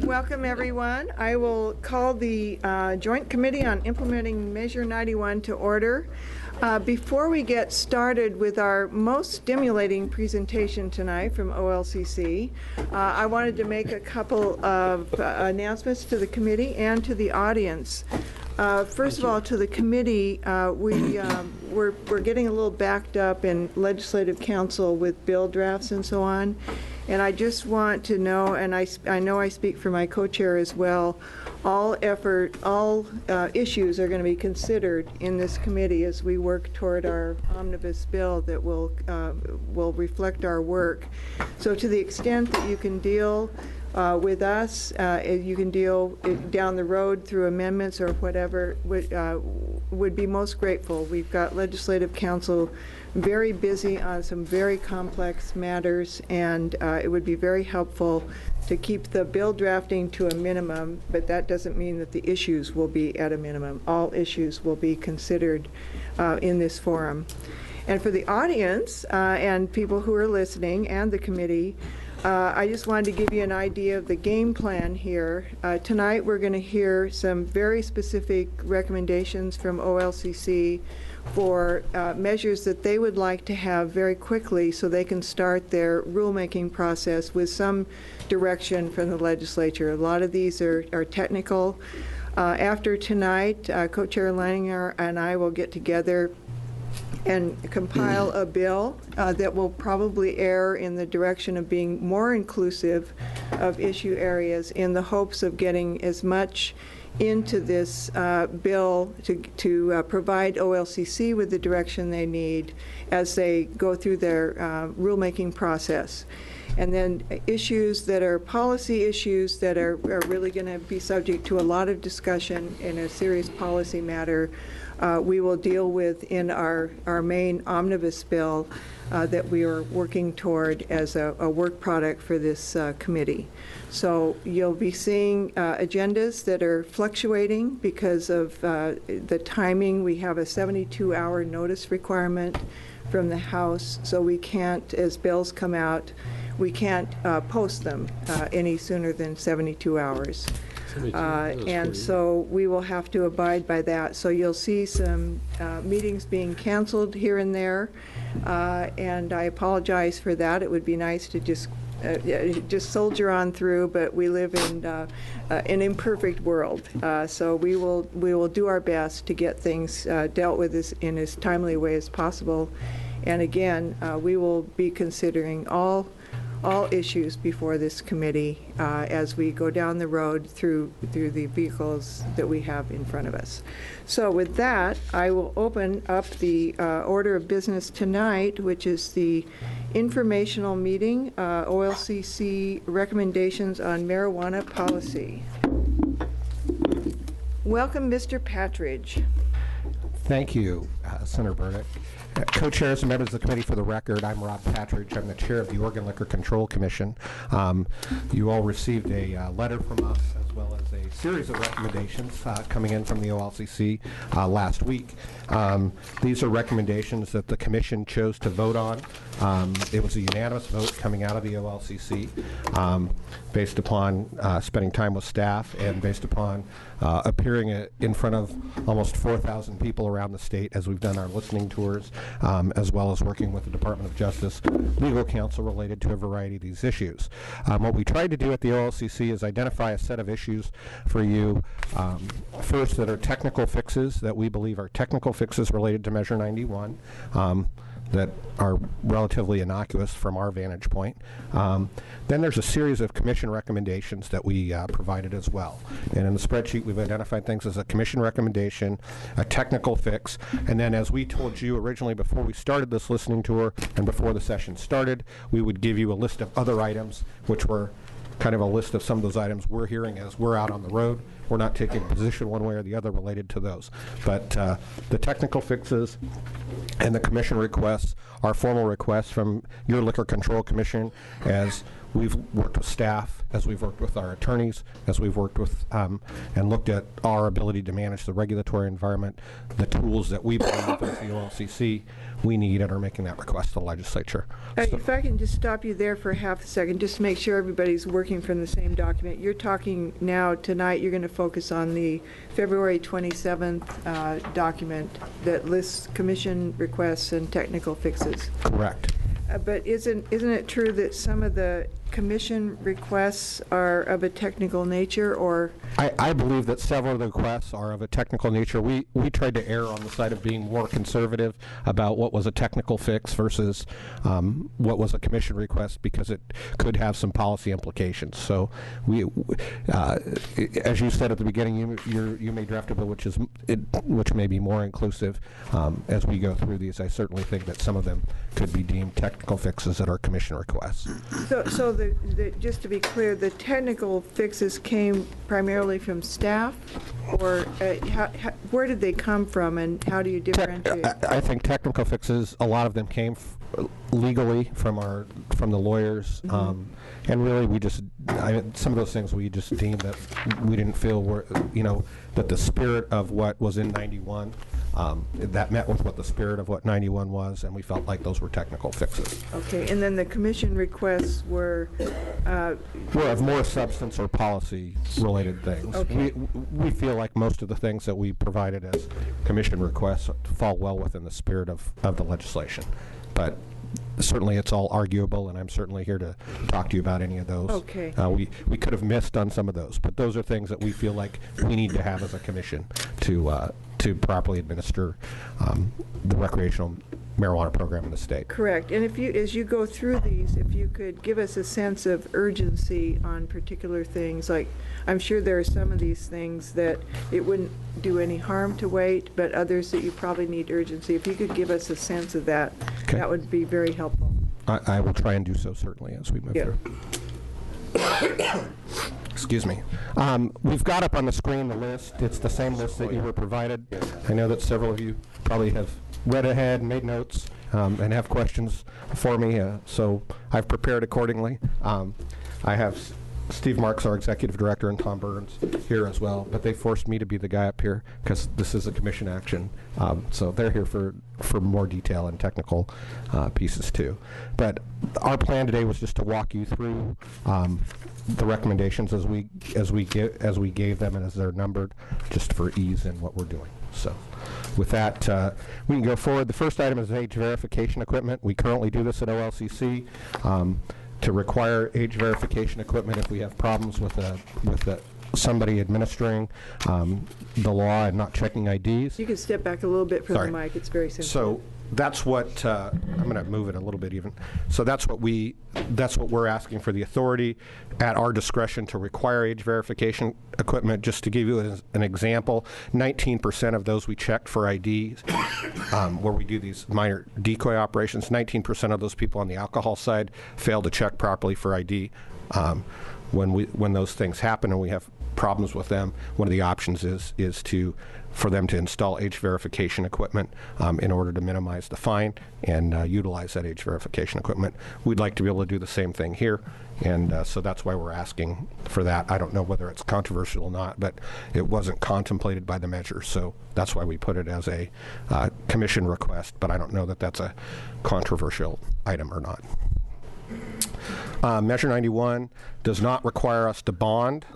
Welcome, everyone. I will call the Joint Committee on Implementing Measure 91 to order. Before we get started with our most stimulating presentation tonight from OLCC, I wanted to make a couple of announcements to the committee and to the audience. First of all, to the committee, we're getting a little backed up in Legislative Council with bill drafts and so on. And I just want to know, and I know I speak for my co-chair as well, all issues are going to be considered in this committee as we work toward our omnibus bill that will reflect our work. So to the extent that you can deal with us, you can deal down the road through amendments or whatever, would be most grateful. We've got Legislative Council very busy on some very complex matters, and it would be very helpful to keep the bill drafting to a minimum, but that doesn't mean that the issues will be at a minimum. All issues will be considered in this forum. And for the audience and people who are listening and the committee, I just wanted to give you an idea of the game plan here. Tonight we're going to hear some very specific recommendations from OLCC for measures that they would like to have very quickly so they can start their rulemaking process with some direction from the legislature. A lot of these are technical. After tonight, Co-Chair Leininger and I will get together and compile a bill that will probably err in the direction of being more inclusive of issue areas in the hopes of getting as much into this bill to provide OLCC with the direction they need as they go through their rulemaking process. And then issues that are policy issues that are really going to be subject to a lot of discussion in a serious policy matter, we will deal with in our main omnibus bill that we are working toward as a work product for this committee. So you'll be seeing agendas that are fluctuating because of the timing. We have a 72-hour notice requirement from the House, so we can't, as bills come out, we can't post them any sooner than 72 hours. And so we will have to abide by that. So you'll see some meetings being canceled here and there, and I apologize for that. It would be nice to just soldier on through, but we live in an imperfect world. So we will do our best to get things dealt with in as timely a way as possible. And again, we will be considering all issues before this committee as we go down the road through the vehicles that we have in front of us. So with that, I will open up the order of business tonight, which is the informational meeting, OLCC recommendations on marijuana policy. Welcome, Mr. Patridge. Thank you, Senator Burdick. Co-chairs and members of the committee, for the record, I'm Rob Patridge. I'm the chair of the Oregon Liquor Control Commission. You all received a letter from us as well as a series of recommendations coming in from the OLCC last week. These are recommendations that the commission chose to vote on. It was a unanimous vote coming out of the OLCC based upon spending time with staff and based upon appearing in front of almost 4,000 people around the state as we've done our listening tours, as well as working with the Department of Justice legal counsel related to a variety of these issues. What we tried to do at the OLCC is identify a set of issues for you, first, that are technical fixes, that we believe are technical fixes related to Measure 91, that are relatively innocuous from our vantage point. Then there's a series of commission recommendations that we provided as well. And in the spreadsheet, we've identified things as a commission recommendation, a technical fix, and then, as we told you originally before we started this listening tour and before the session started, we would give you a list of other items, which were kind of a list of some of those items we're hearing as we're out on the road. We're not taking a position one way or the other related to those. But the technical fixes and the commission requests are formal requests from your Liquor Control Commission as we've worked with staff, as we've worked with our attorneys, as we've worked with and looked at our ability to manage the regulatory environment, the tools that we believe as the OLCC we need, and are making that request to the legislature. If I can just stop you there for half a second, just to make sure everybody's working from the same document. You're talking now, tonight, you're going to focus on the February 27th document that lists commission requests and technical fixes. Correct. But isn't it true that some of the commission requests are of a technical nature, or? I believe that several of the requests are of a technical nature. We tried to err on the side of being more conservative about what was a technical fix versus what was a commission request, because it could have some policy implications. So as you said at the beginning, you may draft a bill which may be more inclusive. As we go through these, I certainly think that some of them could be deemed technical fixes that are commission requests. So just to be clear, the technical fixes came primarily from staff, or where did they come from, and how do you differentiate? I think technical fixes, a lot of them came legally from the lawyers, and really some of those things we just deemed that we didn't feel were, that the spirit of what was in 91, that met with what the spirit of what 91 was, and we felt like those were technical fixes. Okay, and then the commission requests were of more substance or policy-related things. Okay. We feel like most of the things that we provided as commission requests fall well within the spirit of the legislation. But certainly it's all arguable, and I'm certainly here to talk to you about any of those. Okay. We could have missed on some of those, but those are things that we feel like we need to have as a commission to properly administer the recreational marijuana program in the state. correct. And as you go through these, if you could give us a sense of urgency on particular things, like I'm sure there are some of these things that it wouldn't do any harm to wait, but others that you probably need urgency. If you could give us a sense of that, Okay. that would be very helpful. I will try and do so, certainly, as we move Yeah. through. Excuse me. We've got up on the screen the list. It's the same list that you were provided. I know that several of you probably have read ahead and made notes and have questions for me, so I've prepared accordingly. I have Steve Marks, our executive director, and Tom Burns here as well, but they forced me to be the guy up here because this is a commission action. So they're here for more detail and technical pieces too. But our plan today was just to walk you through the recommendations as we gave them and as they're numbered, just for ease in what we're doing. So with that, we can go forward. The first item is age verification equipment. We currently do this at OLCC. To require age verification equipment if we have problems with somebody administering the law and not checking IDs. You can step back a little bit from Sorry. the mic. It's very simple. So that's what I'm going to move it a little bit even. So that's what we're asking for the authority at our discretion to require age verification equipment. Just to give you an example, 19% of those we checked for IDs, where we do these minor decoy operations, 19% of those people on the alcohol side fail to check properly for ID. When those things happen and we have problems with them, one of the options is for them to install age verification equipment in order to minimize the fine and utilize that age verification equipment. We'd like to be able to do the same thing here, and so that's why we're asking for that. I don't know whether it's controversial or not, but it wasn't contemplated by the measure, so that's why we put it as a commission request, but I don't know that that's a controversial item or not. Measure 91 does not require us to bond,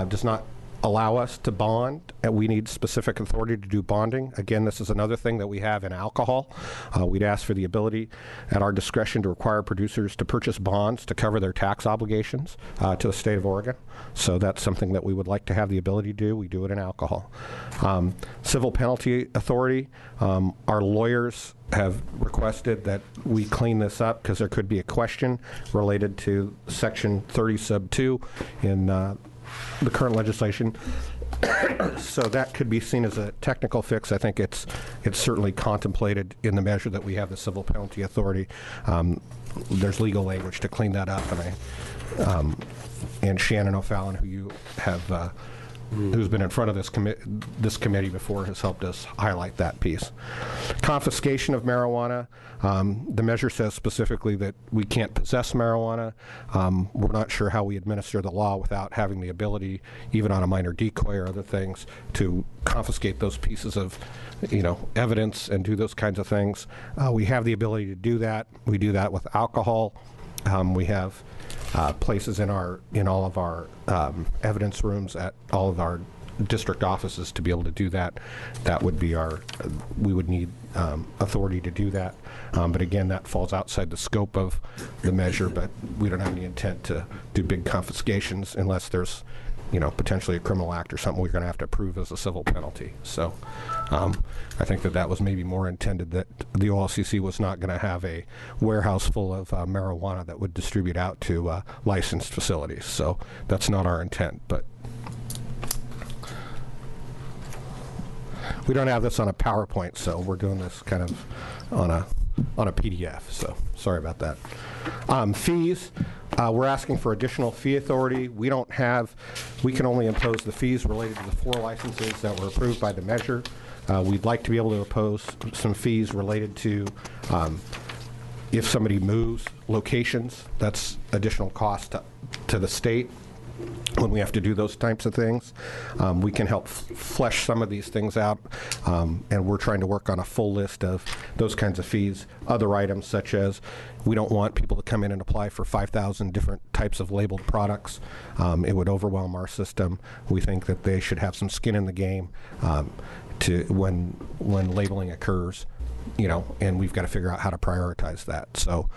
does not allow us to bond, and we need specific authority to do bonding. Again, this is another thing that we have in alcohol. We'd ask for the ability at our discretion to require producers to purchase bonds to cover their tax obligations to the state of Oregon. So that's something that we would like to have the ability to do. We do it in alcohol. Civil penalty authority, our lawyers have requested that we clean this up because there could be a question related to Section 30 sub 2 in the current legislation. So that could be seen as a technical fix. I think it's certainly contemplated in the measure that we have the civil penalty authority. There's legal language to clean that up, and Shannon O'Fallon, who you have who's been in front of this committee before, has helped us highlight that piece. Confiscation of marijuana. The measure says specifically that we can't possess marijuana. We're not sure how we administer the law without having the ability, even on a minor decoy or other things, to confiscate those pieces of, evidence and do those kinds of things. We have the ability to do that. We do that with alcohol. We have places in all of our evidence rooms at all of our district offices to be able to do that. That would be we would need authority to do that. But again, that falls outside the scope of the measure, but we don't have any intent to do big confiscations unless there's, potentially a criminal act or something we're going to have to approve as a civil penalty. So I think that was maybe more intended that the OLCC was not going to have a warehouse full of marijuana that would distribute out to licensed facilities. So that's not our intent, but we don't have this on a PowerPoint, so we're doing this kind of on a PDF, so sorry about that. Fees, we're asking for additional fee authority. We can only impose the fees related to the 4 licenses that were approved by the measure. We'd like to be able to impose some fees related to if somebody moves locations, that's additional cost to the state when we have to do those types of things. We can help flesh some of these things out, and we're trying to work on a full list of those kinds of fees. Other items such as we don't want people to come in and apply for 5,000 different types of labeled products. It would overwhelm our system. We think that they should have some skin in the game to when labeling occurs. And we've got to figure out how to prioritize that. So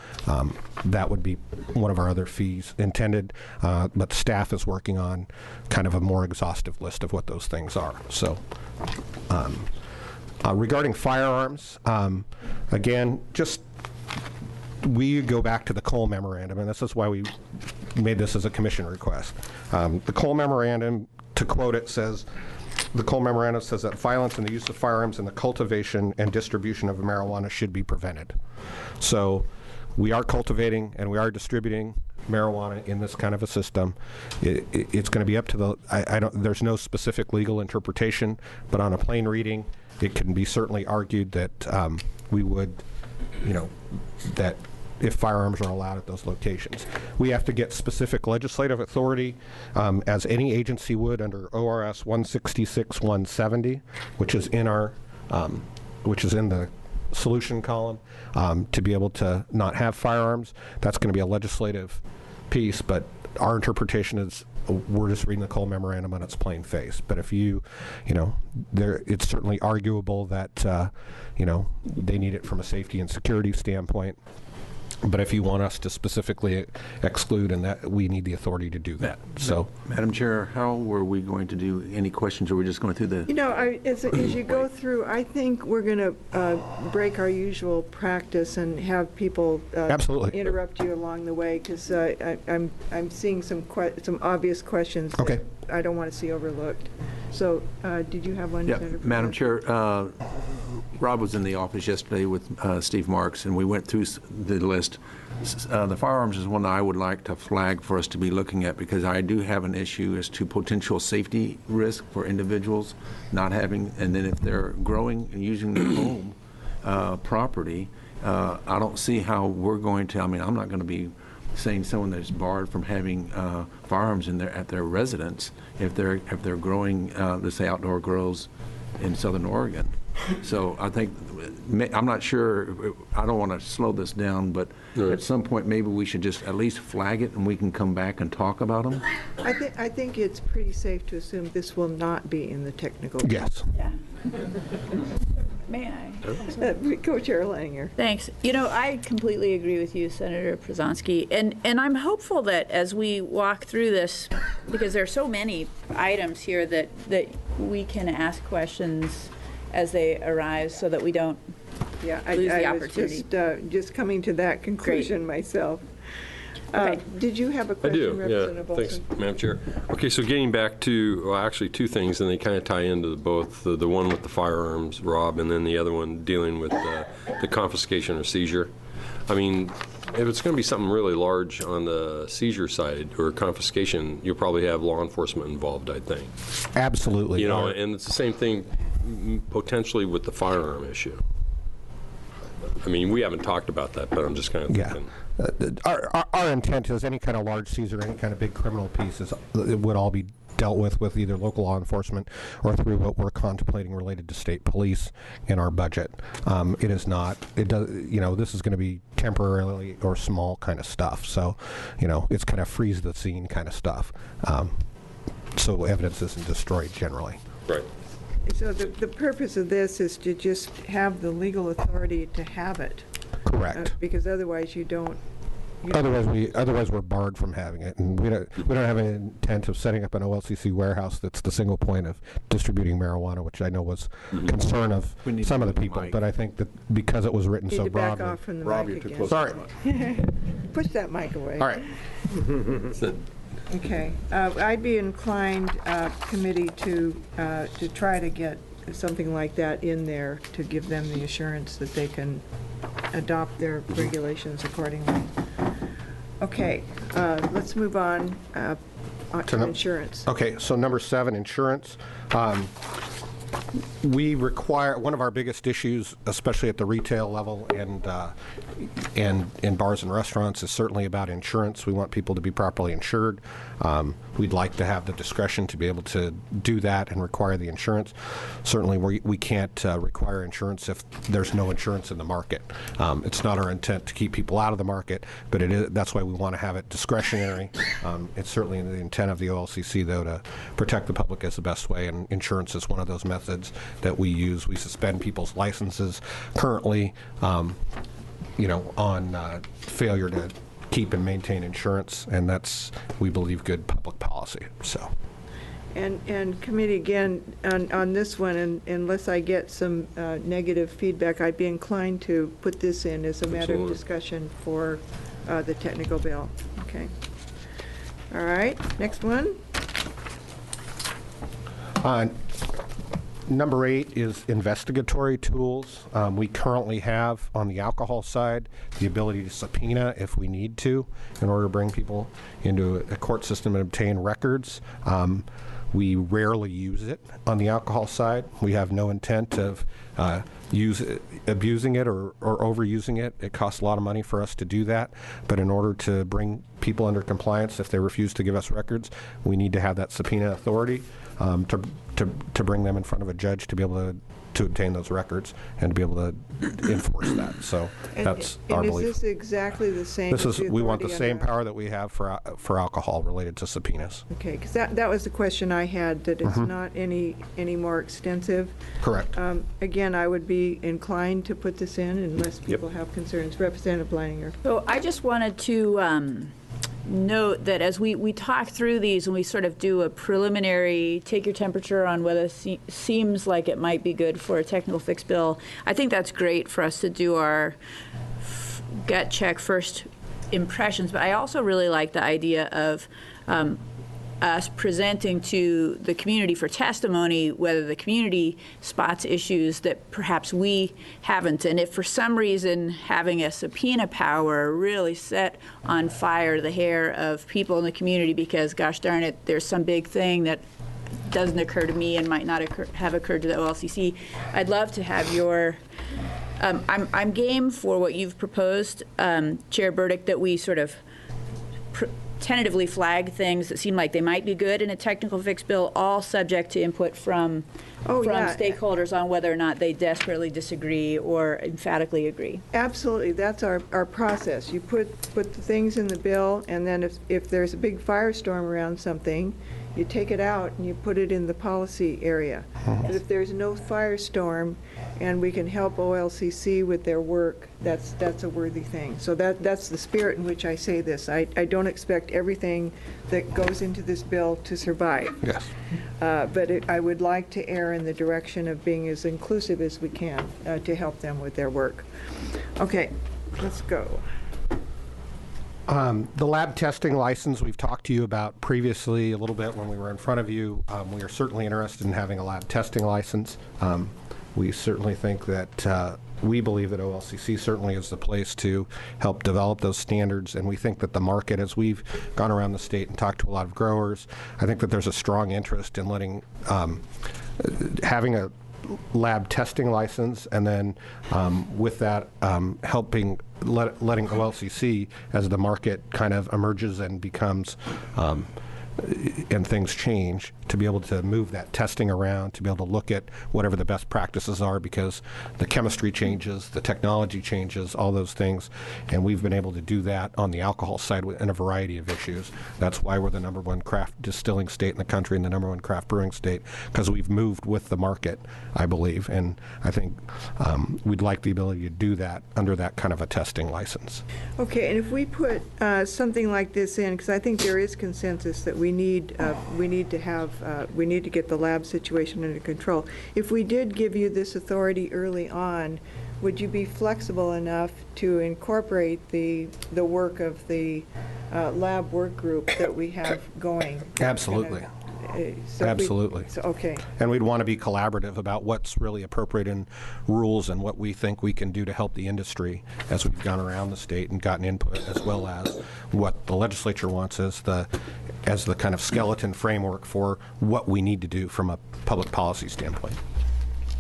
that would be one of our other fees intended, but staff is working on kind of a more exhaustive list of what those things are. So regarding firearms, again, we go back to the Cole Memorandum, and this is why we made this as a commission request. The Cole Memorandum, to quote it, says, the Cole Memorandum says that violence and the use of firearms and the cultivation and distribution of marijuana should be prevented. So we are cultivating and we are distributing marijuana in this kind of a system. It's going to be up to there's no specific legal interpretation, but on a plain reading, it can be certainly argued that we would, that if firearms are allowed at those locations. We have to get specific legislative authority, as any agency would under ORS 166-170, which is in the solution column, to be able to not have firearms. That's going to be a legislative piece, but our interpretation is we're just reading the Cole Memorandum on its plain face. But if it's certainly arguable that, they need it from a safety and security standpoint. But if you want us to specifically exclude, and that we need the authority to do that. So, Madam Chair, how were we going to do any questions, or are we just going through the? As you go through, I think we're going to break our usual practice and have people absolutely interrupt you along the way, because I'm seeing some obvious questions okay. that I don't want to see overlooked. So, did you have one? Yeah, Madam Chair. Rob was in the office yesterday with Steve Marks, and we went through the list. The firearms is one that I would like to flag for us to be looking at, because I do have an issue as to potential safety risk for individuals not having, and then if they're growing and using their home property, I don't see how we're going to, I'm not going to be saying someone that's barred from having firearms at their residence if they're growing, let's say, outdoor grows in Southern Oregon. So I think, I'm not sure, I don't want to slow this down, but at some point maybe we should just at least flag it and we can come back and talk about them. I think it's pretty safe to assume this will not be in the technical. Yes. Yeah. May I? Co-Chair Langer. Thanks. I completely agree with you, Senator Przanski, and I'm hopeful that as we walk through this, because there are so many items here that we can ask questions as they arise, so that we don't lose the opportunity. Was just coming to that conclusion myself. Okay. Did you have a question, I do, Representative yeah. Thanks, Olson? Madam Chair. Okay, so getting back to, well, actually two things, and they kind of tie into both, the one with the firearms, Rob, and then the other one dealing with the confiscation or seizure. if it's going to be something really large on the seizure side or confiscation, you'll probably have law enforcement involved, I think. Absolutely. You know, and it's the same thing potentially with the firearm issue. I mean, we haven't talked about that, but I'm just kind of thinking. Our intent is any kind of large seizure, any kind of big criminal pieces, it would all be dealt with either local law enforcement or through what we're contemplating related to state police in our budget. It is not, it does, you know, this is going to be temporarily or small kind of stuff. So, you know, it's kind of freeze the scene kind of stuff. So evidence isn't destroyed generally. Right. So the purpose of this is to just have the legal authority to have it. Correct. Because otherwise you don't. Otherwise we're barred from having it, and we don't have any intent of setting up an OLCC warehouse that's the single point of distributing marijuana, which I know was concern of some of the people. But I think that because it was written so broadly. Back off from the Rob, mic you're too again. close. Sorry. Push that mic away. All right. Okay. I'd be inclined, committee, to try to get something like that in there to give them the assurance that they can adopt their regulations accordingly. Okay, let's move on to insurance. Okay, so number 7, insurance. We require, one of our biggest issues, especially at the retail level and in bars and restaurants, is certainly about insurance. We want people to be properly insured. We'd like to have the discretion to be able to do that and require the insurance. Certainly, we can't require insurance if there's no insurance in the market. It's not our intent to keep people out of the market, but it is, that's why we want to have it discretionary. It's certainly in the intent of the OLCC, though, to protect the public as the best way, and insurance is one of those methods that we use. We suspend people's licenses currently, you know, on failure to keep and maintain insurance, and that's, we believe, good public policy. So. And committee, again, on this one, and unless I get some negative feedback, I'd be inclined to put this in as a matter of discussion for the technical bill. Okay. All right, next one. Number 8 is investigatory tools. We currently have, on the alcohol side, the ability to subpoena if we need to in order to bring people into a court system and obtain records. We rarely use it on the alcohol side. We have no intent of abusing it or overusing it. It costs a lot of money for us to do that, but in order to bring people under compliance, if they refuse to give us records, we need to have that subpoena authority to bring them in front of a judge to be able to obtain those records and to be able to enforce that. So that's our belief. And is this exactly the same? We want the same power that we have for alcohol related to subpoenas. Okay, because that was the question I had, that it's not any more extensive. Correct. Again, I would be inclined to put this in unless people have concerns. Representative Leininger. So I just wanted to note that as we talk through these and we sort of do a preliminary take your temperature on whether it seems like it might be good for a technical fix bill, I think that's great for us to do our gut check first impressions. But I also really like the idea of us presenting to the community for testimony whether the community spots issues that perhaps we haven't. And if for some reason having a subpoena power really set on fire the hair of people in the community because, gosh darn it, there's some big thing that doesn't occur to me and might not have occurred to the OLCC, I'd love to have your I'm game for what you've proposed, Chair Burdick, that we sort of tentatively flag things that seem like they might be good in a technical fix bill, all subject to input from stakeholders on whether or not they desperately disagree or emphatically agree. Absolutely, that's our process. You put the things in the bill, and then if there's a big firestorm around something, you take it out and you put it in the policy area. But if there's no firestorm and we can help OLCC with their work, that's a worthy thing. So that's the spirit in which I say this. I don't expect everything that goes into this bill to survive. Yes. But I would like to err in the direction of being as inclusive as we can to help them with their work. Okay, let's go. The lab testing license we've talked to you about previously a little bit when we were in front of you. We are certainly interested in having a lab testing license. We certainly think that we believe that OLCC certainly is the place to help develop those standards, and we think that the market, as we've gone around the state and talked to a lot of growers, I think that there's a strong interest in letting, having a lab testing license, and then with that letting OLCC, as the market kind of emerges and becomes and things change, to be able to move that testing around, to be able to look at whatever the best practices are, because the chemistry changes, the technology changes, all those things, and we've been able to do that on the alcohol side in a variety of issues. That's why we're the #1 craft distilling state in the country and the #1 craft brewing state, because we've moved with the market, I believe, and I think we'd like the ability to do that under that kind of a testing license. Okay, and if we put something like this in, because I think there is consensus that we need to get the lab situation under control. If we did give you this authority early on, would you be flexible enough to incorporate the work of the lab work group that we have going? Absolutely. Absolutely. Okay. And we'd want to be collaborative about what's really appropriate in rules and what we think we can do to help the industry as we've gone around the state and gotten input, as well as what the legislature wants as the kind of skeleton framework for what we need to do from a public policy standpoint.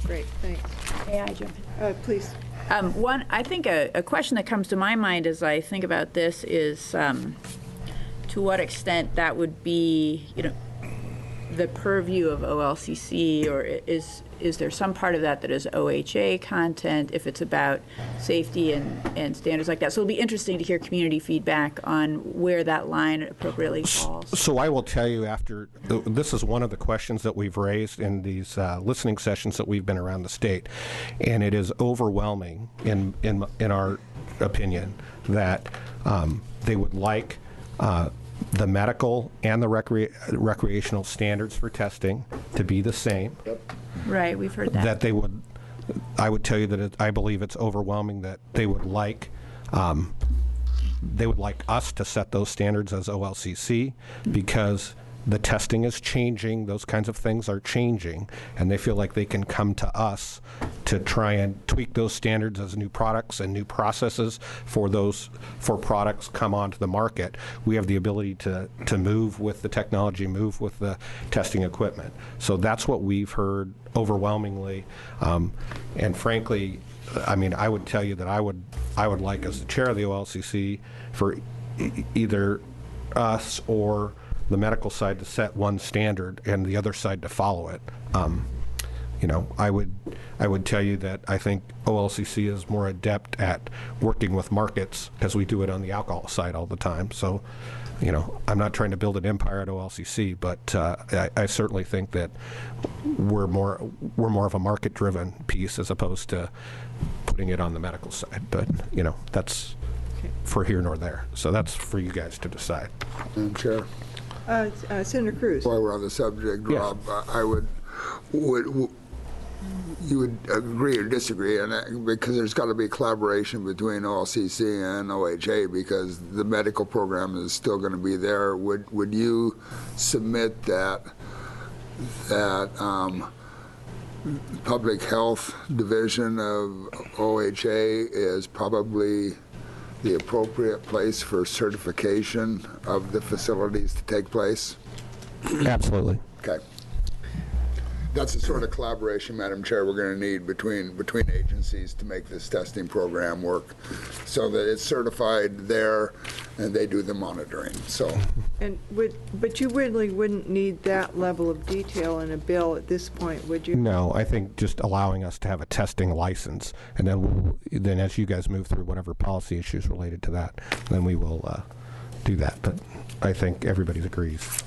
Great, thanks. May I jump in? Please. I think a question that comes to my mind as I think about this is to what extent that would be, the purview of OLCC, or is there some part of that is OHA content, if it's about safety and standards like that? So it'll be interesting to hear community feedback on where that line appropriately falls. So I will tell you, this is one of the questions that we've raised in these listening sessions that we've been around the state, and it is overwhelming in our opinion that they would like the medical and the recreational standards for testing to be the same. Right, we've heard that. I would tell you that I believe it's overwhelming that they would like us to set those standards as OLCC, because the testing is changing, those kinds of things are changing, and they feel like they can come to us to try and tweak those standards as new products and new processes for products come onto the market. We have the ability to move with the technology, move with the testing equipment. So that's what we've heard overwhelmingly, and frankly, I mean, I would tell you that I would like, as the chair of the OLCC, for either us or the medical side to set one standard and the other side to follow it. I would tell you that I think OLCC is more adept at working with markets, because we do it on the alcohol side all the time. So, I'm not trying to build an empire at OLCC, but I certainly think that we're more of a market-driven piece as opposed to putting it on the medical side. But that's for here nor there. So that's for you guys to decide. Madam Chair. Senator Cruz. While we're on the subject, Yes. Rob, you would agree or disagree, and because there's got to be collaboration between OLCC and OHA, because the medical program is still going to be there. Would you submit that public health division of OHA is probably the appropriate place for certification of the facilities to take place? Absolutely. Okay. That's the sort of collaboration, Madam Chair, we're going to need between agencies to make this testing program work, so that it's certified there and they do the monitoring. So. But you really wouldn't need that level of detail in a bill at this point, would you? No, I think just allowing us to have a testing license, and then as you guys move through whatever policy issues related to that, then we will do that. But I think everybody agrees.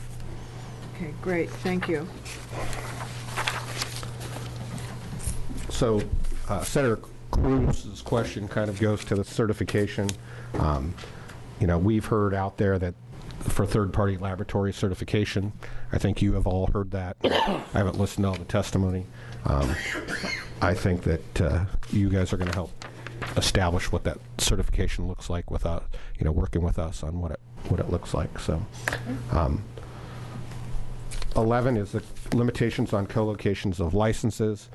Okay, great, thank you. So Senator Cruz's question kind of goes to the certification. We've heard out there that for third-party laboratory certification, I think you have all heard that. I haven't listened to all the testimony. I think that you guys are going to help establish what that certification looks like without, working with us on what it looks like. So, 11 is the limitations on co-locations of licenses.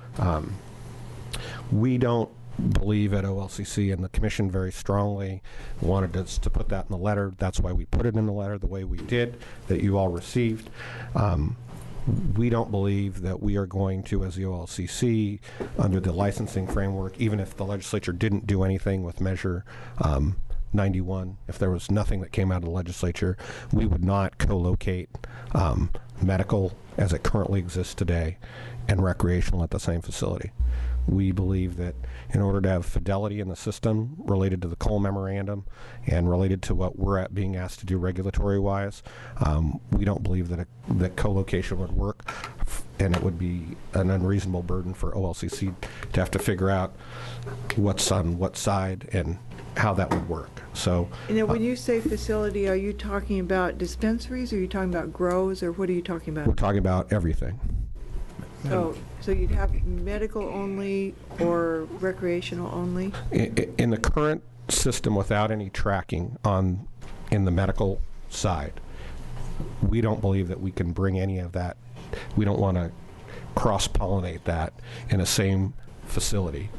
We don't believe at OLCC, and the commission very strongly wanted us to put that in the letter. That's why we put it in the letter the way we did, that you all received. We don't believe that we are going to, as the OLCC, under the licensing framework, even if the legislature didn't do anything with Measure 91, if there was nothing that came out of the legislature, we would not co-locate medical as it currently exists today and recreational at the same facility. We believe that in order to have fidelity in the system related to the Cole Memorandum and related to what we're being asked to do regulatory-wise, we don't believe that co-location would work, and it would be an unreasonable burden for OLCC to have to figure out what's on what side and how that would work. So, when you say facility, are you talking about dispensaries, or are you talking about grows, or what are you talking about? we're talking about everything. So you'd have medical only or recreational only? In the current system, without any tracking in the medical side, we don't believe that we can bring any of that. We don't want to cross-pollinate that in the same facility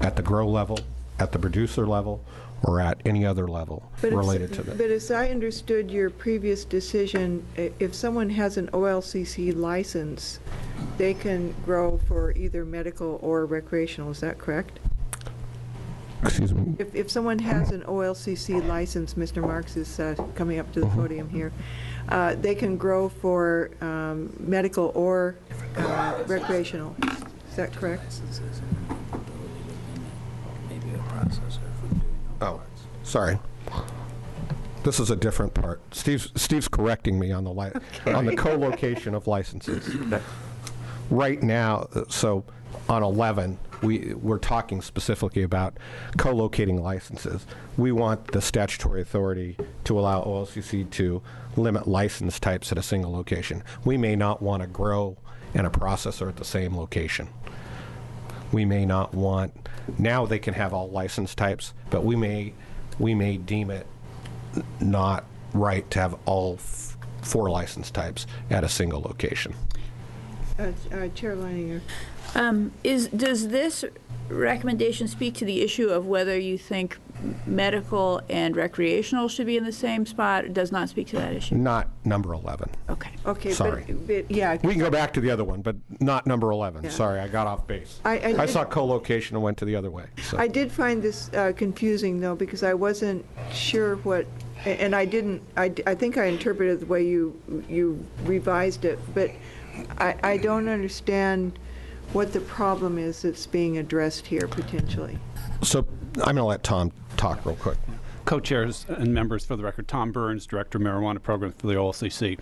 at the grow level, at the producer level, or at any other level related to that. But as I understood your previous decision, if someone has an OLCC license, they can grow for either medical or recreational. Is that correct? Excuse me? If someone has an OLCC license, Mr. Marks is coming up to the podium here, they can grow for medical or recreational. Is that correct? Oh, sorry. This is a different part. Steve's correcting me on the on the co-location of licenses. Right now, so on 11, we're talking specifically about co-locating licenses. We want the statutory authority to allow OLCC to limit license types at a single location. We may not want to grow and a processor at the same location. We may not want, now they can have all license types, but we may deem it not right to have all 4 license types at a single location. Chair Leininger. Does this recommendation speak to the issue of whether you think medical and recreational should be in the same spot? It does not speak to that issue? Not number 11. Okay. Okay, Sorry. but yeah. We can go back to the other one, but not number 11. Yeah. Sorry, I got off base. I saw co-location and went to the other way. So. I did find this confusing, though, because I wasn't sure what, and I think I interpreted the way you revised it, but I don't understand what the problem is that's being addressed here, potentially. So I'm going to let Tom talk real quick. Co-chairs and members, for the record, Tom Burns, Director of Marijuana Program for the OLCC.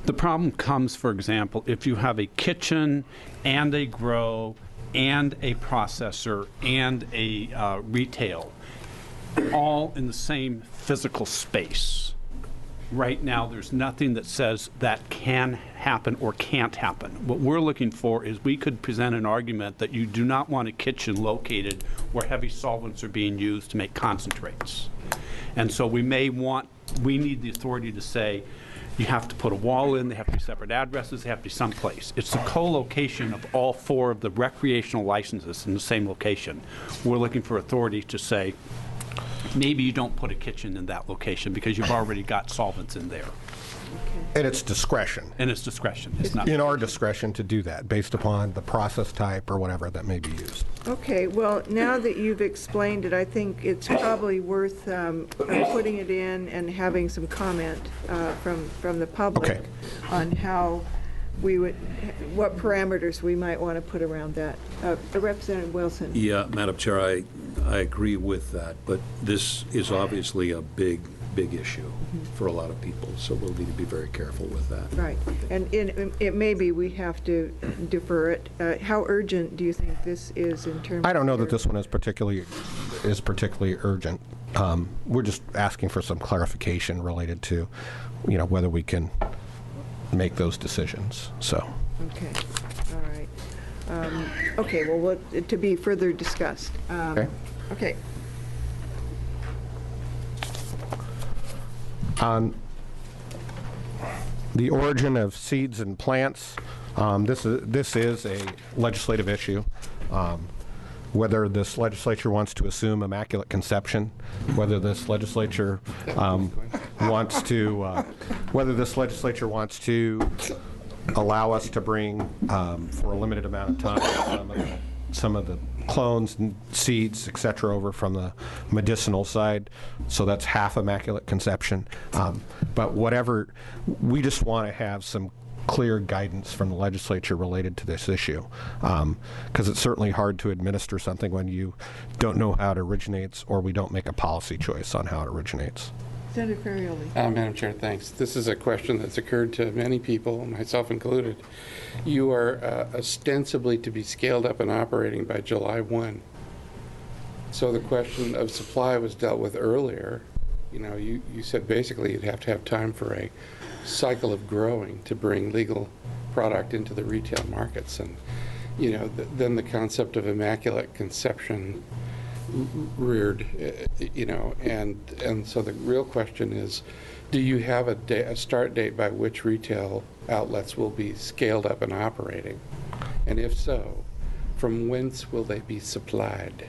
The problem comes, for example, if you have a kitchen and a grow and a processor and a retail all in the same physical space. Right now, there's nothing that says that can happen or can't happen. What we're looking for is we could present an argument that you do not want a kitchen located where heavy solvents are being used to make concentrates. And so we need the authority to say, you have to put a wall in, they have to be separate addresses, they have to be someplace. It's the co-location of all 4 of the recreational licenses in the same location. We're looking for authority to say, maybe you don't put a kitchen in that location because you've already got solvents in there. And it's discretion. And it's discretion. It's not in our discretion to do that based upon the process type or whatever that may be used. Okay, well, now that you've explained it, I think it's probably worth putting it in and having some comment from the public on how we would, what parameters we might want to put around that. Representative Wilson. Yeah, Madam Chair, I agree with that, but this is obviously a big issue for a lot of people, so we'll need to be very careful with that. Right, and it may be we have to defer it. How urgent do you think this is in terms? I don't know that this one is particularly urgent. We're just asking for some clarification related to, whether we can make those decisions. So. Okay, all right. Okay, well, to be further discussed. Okay. On the origin of seeds and plants, this is a legislative issue. whether this legislature wants to assume immaculate conception, whether this legislature wants to, allow us to bring, for a limited amount of time, some of the clones and seeds, et cetera, over from the medicinal side. So that's half immaculate conception. But whatever, we just want to have some clear guidance from the legislature related to this issue, because it's certainly hard to administer something when you don't know how it originates, or we don't make a policy choice on how it originates. Senator Ferrioli. Madam Chair, thanks. This is a question that's occurred to many people, myself included. You are ostensibly to be scaled up and operating by July 1. So the question of supply was dealt with earlier. You know, you said basically you'd have to have time for a cycle of growing to bring legal product into the retail markets. And, you know, then the concept of immaculate conception reared, you know, and so the real question is, do you have a start date by which retail outlets will be scaled up and operating? And if so, from whence will they be supplied?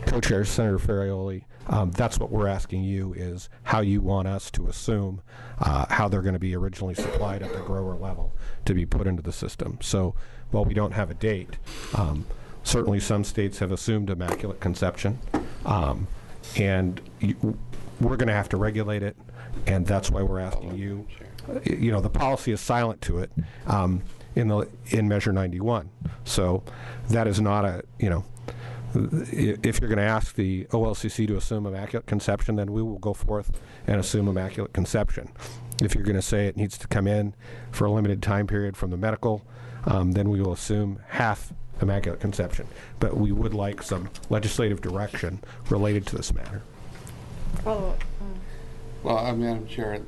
Co-Chair Senator Ferrioli, that's what we're asking you, is how you want us to assume how they're going to be originally supplied at the grower level to be put into the system. So while we don't have a date, certainly some states have assumed immaculate conception, and we're going to have to regulate it, and that's why we're asking you. You know, the policy is silent to it in Measure 91. So that is not a, you know, if you're going to ask the OLCC to assume immaculate conception, then we will go forth and assume immaculate conception. If you're going to say it needs to come in for a limited time period from the medical, then we will assume half immaculate conception. But we would like some legislative direction related to this matter. Follow-up. Well, Madam Chair,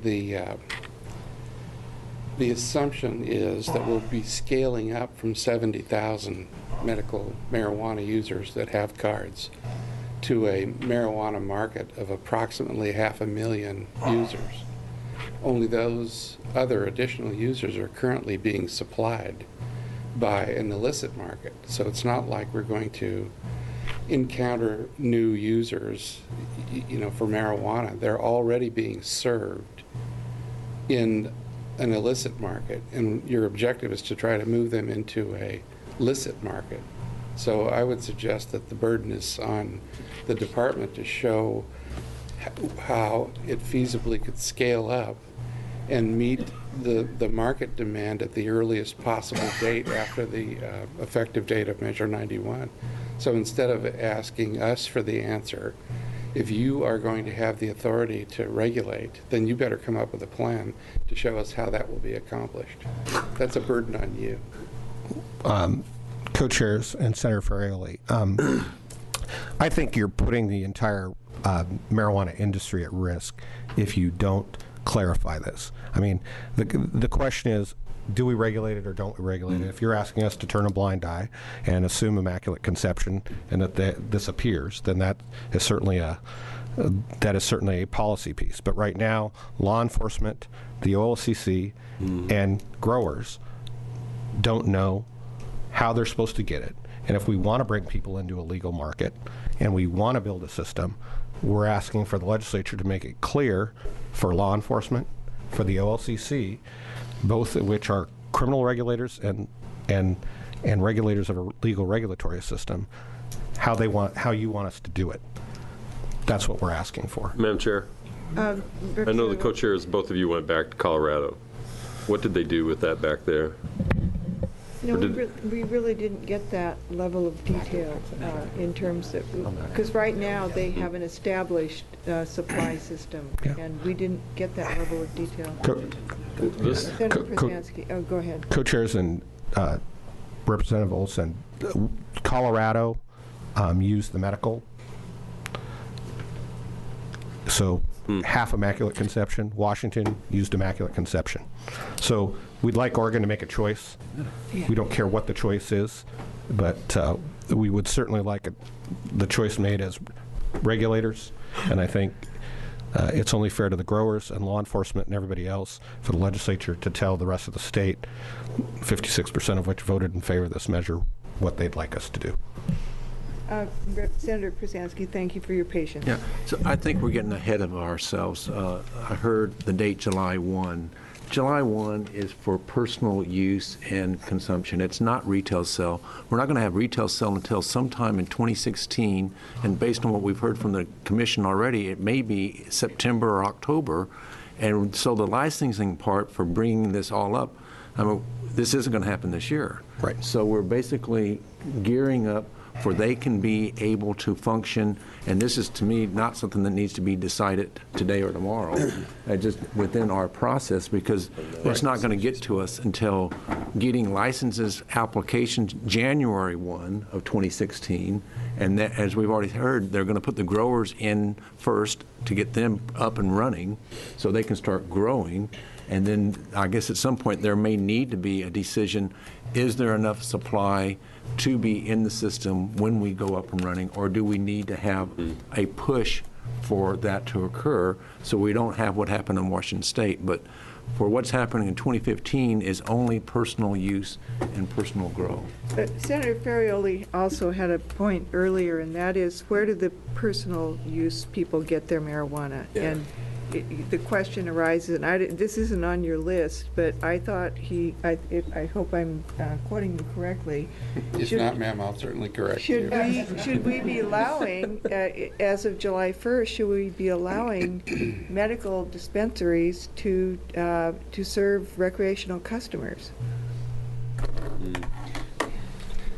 the assumption is that we'll be scaling up from 70,000 medical marijuana users that have cards to a marijuana market of approximately 500,000 users. Only those other additional users are currently being supplied by an illicit market. So it's not like we're going to encounter new users, you know, for marijuana. They're already being served in an illicit market, and your objective is to try to move them into a licit market. So I would suggest that the burden is on the department to show how it feasibly could scale up and meet the market demand at the earliest possible date after the effective date of Measure 91. So instead of asking us for the answer, if you are going to have the authority to regulate, then you better come up with a plan to show us how that will be accomplished. That's a burden on you. Co-chairs and Senator Ferrioli, I think you're putting the entire marijuana industry at risk if you don't clarify this. I mean, the question is, do we regulate it or don't we regulate it? If you're asking us to turn a blind eye and assume immaculate conception and that this appears, then that is certainly a policy piece. But right now, law enforcement, the OLCC, and growers don't know how they're supposed to get it. And if we want to bring people into a legal market and we want to build a system, we're asking for the legislature to make it clear for law enforcement, for the OLCC, both of which are criminal regulators and regulators of a legal regulatory system, how you want us to do it. That's what we're asking for. Madam Chair, I know the co-chairs, both of you went back to Colorado. What did they do with that back there? No, we really didn't get that level of detail in terms of, because right now they have an established supply system, and we didn't get that level of detail. Senator Przansky, go ahead. Co-chairs and Representative Olson, Colorado used the medical, so half immaculate conception. Washington used immaculate conception. So we'd like Oregon to make a choice. We don't care what the choice is, but we would certainly like the choice made as regulators, and I think it's only fair to the growers and law enforcement and everybody else for the legislature to tell the rest of the state, 56% of which voted in favor of this measure, what they'd like us to do. Senator Krasansky, thank you for your patience. Yeah, so I think we're getting ahead of ourselves. I heard the date July 1. July 1 is for personal use and consumption. It's not retail sale. We're not going to have retail sale until sometime in 2016, and based on what we've heard from the commission already, it may be September or October. And so the licensing part for bringing this all up, I mean, this isn't going to happen this year. Right. So we're basically gearing up for they can be able to function, and this is, to me, not something that needs to be decided today or tomorrow, just within our process, because it's not going to get to us until getting licenses applications January 1 of 2016, and that, as we've already heard, they're going to put the growers in first to get them up and running so they can start growing. And then I guess at some point there may need to be a decision, is there enough supply to be in the system when we go up and running, or do we need to have a push for that to occur so we don't have what happened in Washington State? But for what's happening in 2015 is only personal use and personal grow. Senator Ferrioli also had a point earlier, and that is, where do the personal use people get their marijuana? Yeah. And the question arises, and this isn't on your list, but I thought I hope I'm quoting you correctly. If not, ma'am, I'll certainly correct you. Should we be allowing, as of July 1st, should we be allowing medical dispensaries to serve recreational customers?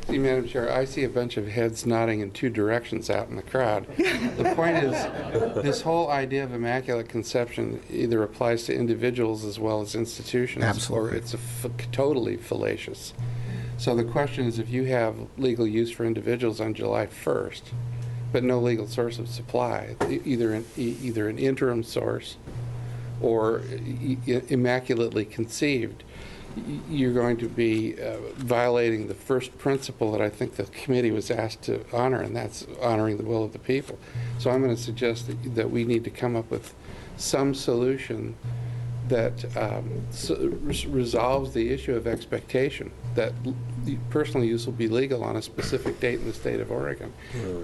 See, Madam Chair, I see a bunch of heads nodding in two directions out in the crowd. The point is, this whole idea of immaculate conception either applies to individuals as well as institutions, Absolutely. or it's totally fallacious. So the question is, if you have legal use for individuals on July 1st, but no legal source of supply, either an interim source or immaculately conceived, you're going to be violating the first principle that I think the committee was asked to honor, and that's honoring the will of the people. So I'm going to suggest that we need to come up with some solution that resolves the issue of expectation, that personal use will be legal on a specific date in the state of Oregon.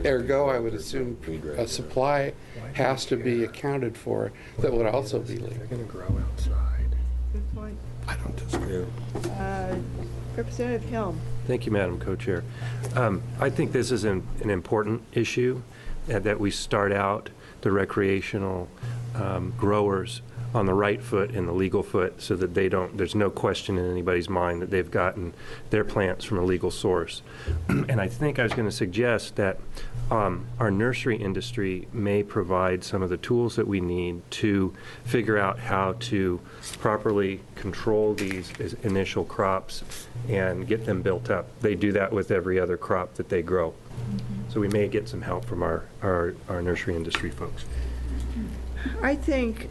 Ergo, I would assume a supply has to be accounted for that would also be legal. They're going to grow outside. Good point. I don't disagree. Representative Helm. Thank you, Madam Co-Chair. I think this is an important issue, that we start out the recreational growers on the right foot and the legal foot, so that there's no question in anybody's mind that they've gotten their plants from a legal source. And I think I was going to suggest that our nursery industry may provide some of the tools that we need to figure out how to properly control these initial crops and get them built up. They do that with every other crop that they grow. So we may get some help from our nursery industry folks. I think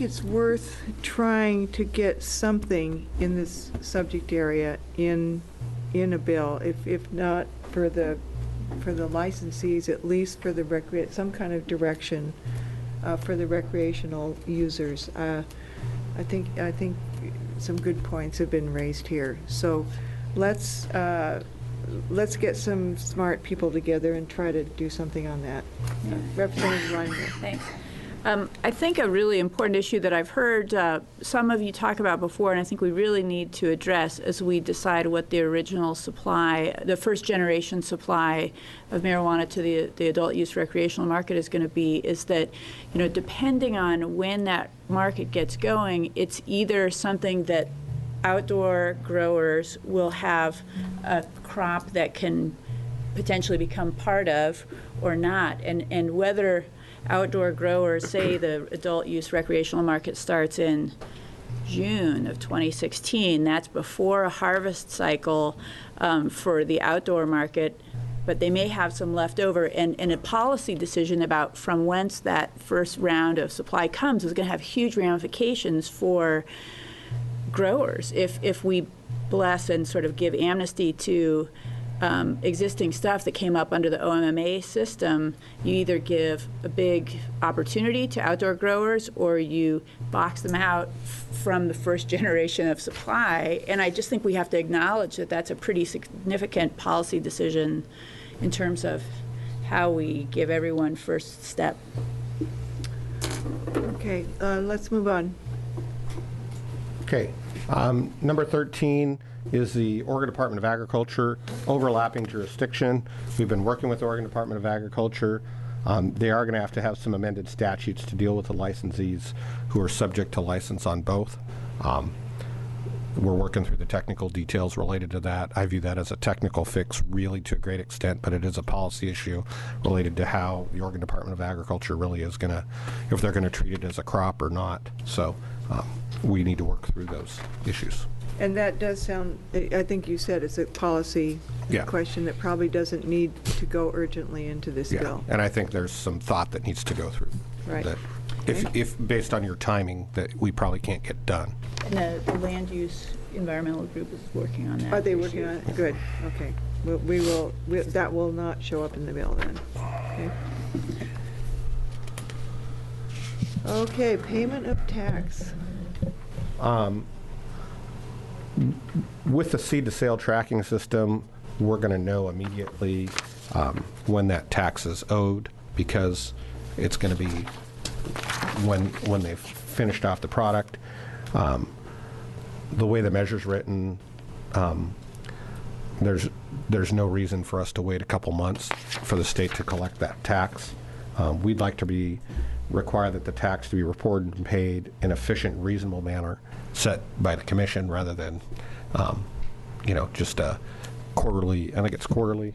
it's worth trying to get something in this subject area in a bill, if not for the licensees, at least for the some kind of direction for the recreational users. I think some good points have been raised here. So let's get some smart people together and try to do something on that. Representative Reinberg. Thanks. I think a really important issue that I've heard some of you talk about before, and I think we really need to address as we decide what the original supply, the first generation supply of marijuana to the adult use recreational market is going to be, is that, depending on when that market gets going, it's either something that outdoor growers will have a crop that can potentially become part of or not, and whether outdoor growers, say the adult use recreational market starts in June of 2016, that's before a harvest cycle for the outdoor market, but they may have some left over, and a policy decision about from whence that first round of supply comes is going to have huge ramifications for growers. If we bless and sort of give amnesty to existing stuff that came up under the OMMA system, you either give a big opportunity to outdoor growers or you box them out from the first generation of supply. And I just think we have to acknowledge that that's a pretty significant policy decision in terms of how we give everyone first step. Okay, let's move on. Okay. Number 13 is the Oregon Department of Agriculture overlapping jurisdiction. We've been working with the Oregon Department of Agriculture. They are going to have some amended statutes to deal with the licensees who are subject to license on both. We're working through the technical details related to that. I view that as a technical fix really to a great extent, but it is a policy issue related to how the Oregon Department of Agriculture really is going to, if they're going to treat it as a crop or not. So we need to work through those issues. And that does sound, I think you said it's a policy question that probably doesn't need to go urgently into this bill. And I think there's some thought that needs to go through. Right. That if based on your timing, that we probably can't get done. And the land use environmental group is working on that. Are they working on it? Good, okay. Well, that will not show up in the bill then. Okay. Okay, payment of tax. With the seed to sale tracking system, we're going to know immediately when that tax is owed, because it's going to be when they've finished off the product. The way the measure's written, there's no reason for us to wait a couple months for the state to collect that tax. We'd like to require that the tax to be reported and paid in an efficient, reasonable manner set by the commission rather than, just a quarterly. I think it's quarterly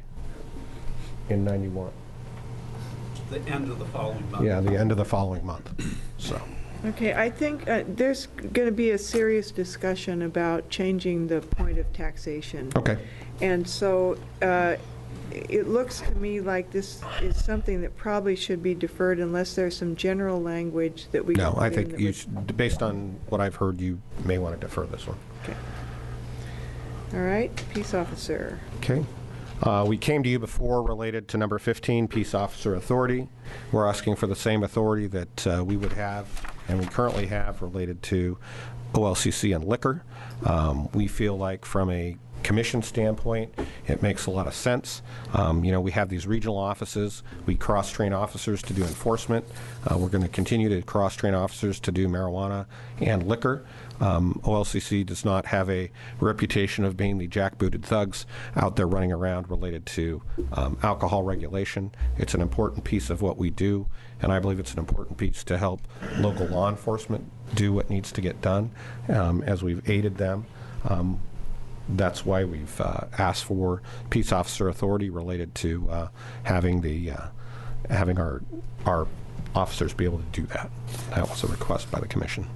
in 91. The end of the following month. Yeah, the end of the following month. So. Okay, I think there's going to be a serious discussion about changing the point of taxation. Okay. And so it looks to me like this is something that probably should be deferred unless there's some general language that we can No, I put in think that you would- should, based on what I've heard, you may want to defer this one. Okay. All right, peace officer. Okay. We came to you before related to number 15, Peace Officer Authority. We're asking for the same authority that we would have and we currently have related to OLCC and liquor. We feel like from a commission standpoint, it makes a lot of sense. We have these regional offices. We cross-train officers to do enforcement. We're going to continue to cross-train officers to do marijuana and liquor. OLCC does not have a reputation of being the jackbooted thugs out there running around related to alcohol regulation. It's an important piece of what we do, and I believe it's an important piece to help local law enforcement do what needs to get done as we've aided them. That's why we've asked for peace officer authority related to having our officers be able to do that. That was a request by the commission.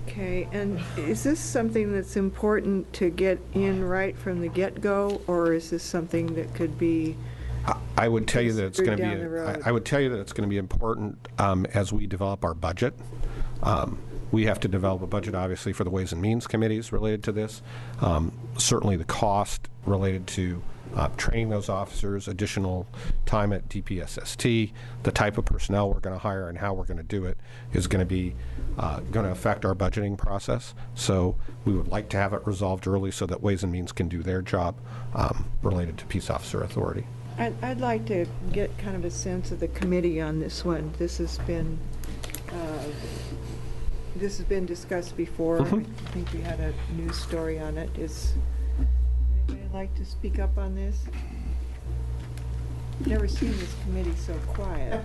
Okay, and is this something that's important to get in right from the get-go, or is this something that could be? I would tell you that it's going to down the road? be. I would tell you that it's going to be important as we develop our budget. We have to develop a budget, obviously, for the Ways and Means committees related to this. Certainly the cost related to training those officers, additional time at DPSST, the type of personnel we're going to hire and how we're going to do it is going to be going to affect our budgeting process. So we would like to have it resolved early so that Ways and Means can do their job related to peace officer authority. I'd like to get kind of a sense of the committee on this one. This has been discussed before. I think we had a news story on it. Is anybody like to speak up on this? Never seen this committee so quiet.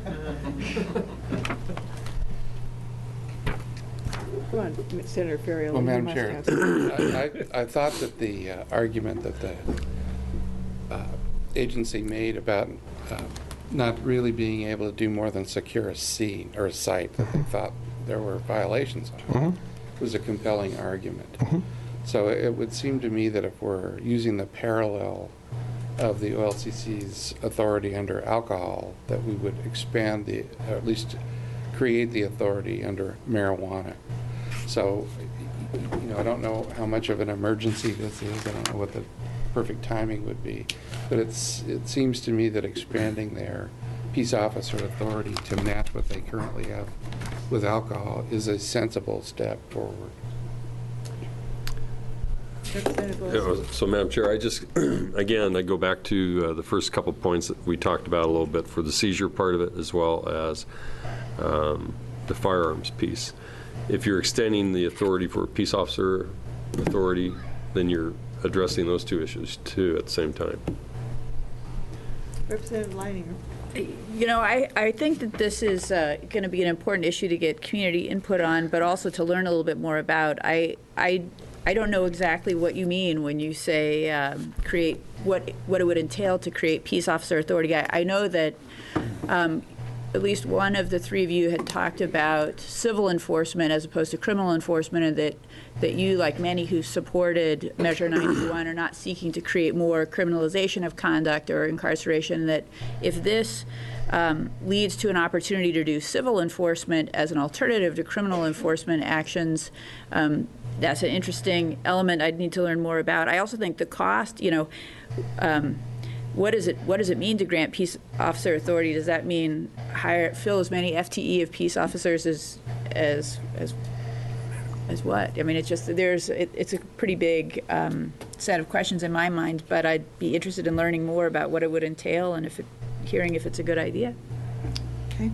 Come on, Senator Ferriero. Well, you Madam must Chair, have some- I thought that the argument that the agency made about not really being able to do more than secure a scene or a site that they thought there were violations on was a compelling argument. So it would seem to me that if we're using the parallel of the OLCC's authority under alcohol, that we would expand or at least create the authority under marijuana. So, I don't know how much of an emergency this is. I don't know what the perfect timing would be. But it seems to me that expanding their peace officer authority to match what they currently have with alcohol is a sensible step forward. So, Madam Chair, I just, again, I go back to the first couple points that we talked about a little bit for the seizure part of it, as well as the firearms piece. If you're extending the authority for peace officer authority, then you're addressing those two issues too at the same time. Representative Leininger. You know, I think that this is going to be an important issue to get community input on, but also to learn a little bit more about. I don't know exactly what you mean when you say create, what it would entail to create peace officer authority. I know that at least one of the three of you had talked about civil enforcement as opposed to criminal enforcement, and that you, like many who supported Measure 91, are not seeking to create more criminalization of conduct or incarceration, that if this leads to an opportunity to do civil enforcement as an alternative to criminal enforcement actions, that's an interesting element I'd need to learn more about. I also think the cost, you know, what does it mean to grant peace officer authority? Does that mean fill as many FTE of peace officers as what? I mean, it's just it's a pretty big set of questions in my mind. But I'd be interested in learning more about what it would entail and hearing if it's a good idea. Okay,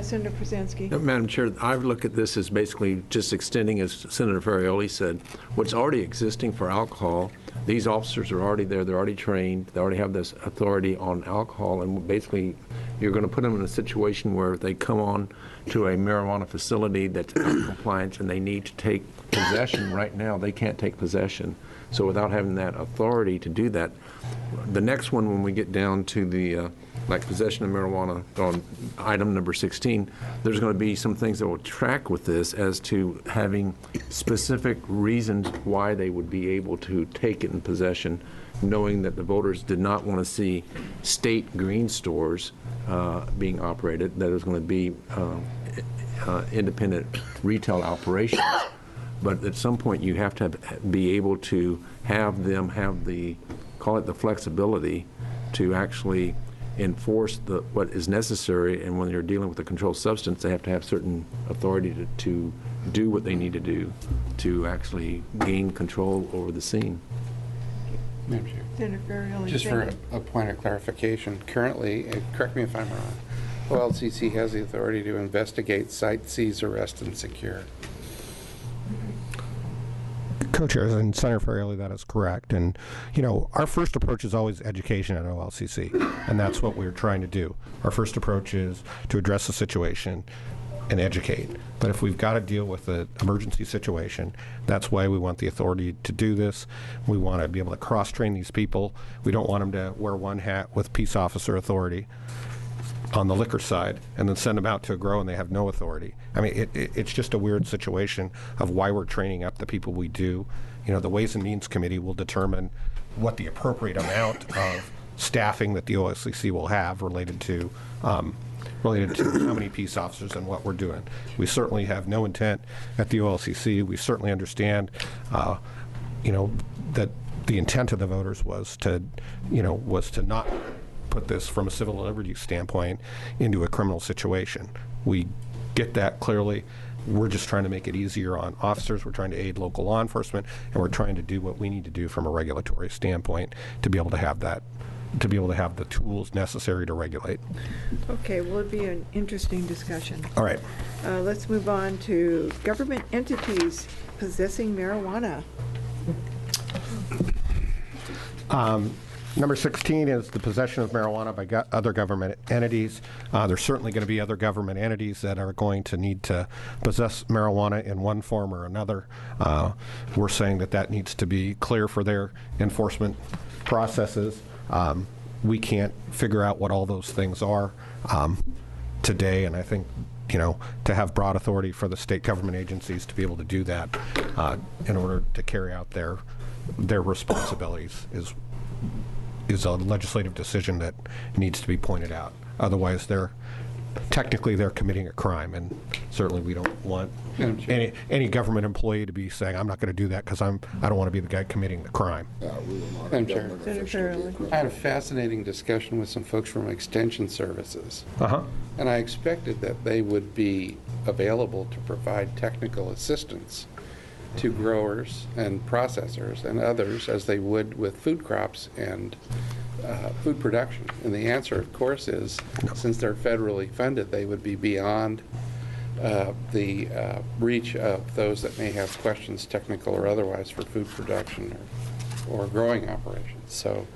Senator Przanski. Madam Chair, I look at this as basically just extending, as Senator Ferrioli said, what's already existing for alcohol. These officers are already there, they're already trained, they already have this authority on alcohol, and basically you're going to put them in a situation where they come on to a marijuana facility that's out of compliance and they need to take possession. Right now, they can't take possession. So without having that authority to do that, the next one, when we get down to the like possession of marijuana on item number 16, there's going to be some things that will track with this as to having specific reasons why they would be able to take it in possession, knowing that the voters did not want to see state green stores being operated, that it was going to be independent retail operations. But at some point you have to be able to have them have the, call it the flexibility, to actually enforce what is necessary, and when you're dealing with a controlled substance, they have to have certain authority to do what they need to do to actually gain control over the scene. Madam Chair. Senator Ferrioli. Just for a point of clarification, currently, correct me if I'm wrong, OLCC has the authority to investigate, cite, seize, arrest, and secure. Co-chairs and Senator Ferrioli, that is correct. And, you know, our first approach is always education at OLCC, and that's what we're trying to do. Our first approach is to address the situation and educate. But if we've got to deal with an emergency situation, that's why we want the authority to do this. We want to be able to cross-train these people. We don't want them to wear one hat with peace officer authority on the liquor side and then send them out to a grow and they have no authority. I mean, it's just a weird situation of why we're training up the people we do. You know, the Ways and Means Committee will determine what the appropriate amount of staffing that the OLCC will have related to how many peace officers and what we're doing. We certainly have no intent at the OLCC. We certainly understand, you know, that the intent of the voters was to not put this from a civil liberties standpoint into a criminal situation. We get that clearly. We're just trying to make it easier on officers. We're trying to aid local law enforcement, and we're trying to do what we need to do from a regulatory standpoint to be able to have that, to be able to have the tools necessary to regulate. Okay, well, it'd be an interesting discussion. All right. Let's move on to government entities possessing marijuana. Number 16 is the possession of marijuana by other government entities. There's certainly going to be other government entities that are going to need to possess marijuana in one form or another. We're saying that needs to be clear for their enforcement processes. We can't figure out what all those things are today, and I think, you know, to have broad authority for the state government agencies to be able to do that in order to carry out their responsibilities is a legislative decision that needs to be pointed out. Otherwise, they're technically they're committing a crime, and certainly we don't want any government employee to be saying, I'm not going to do that because I don't want to be the guy committing the crime. Madam Chair, I had a fascinating discussion with some folks from Extension Services, and I expected that they would be available to provide technical assistance to growers and processors and others as they would with food crops and food production. And the answer, of course, is since they're federally funded, they would be beyond the reach of those that may have questions, technical or otherwise, for food production or growing operations. So,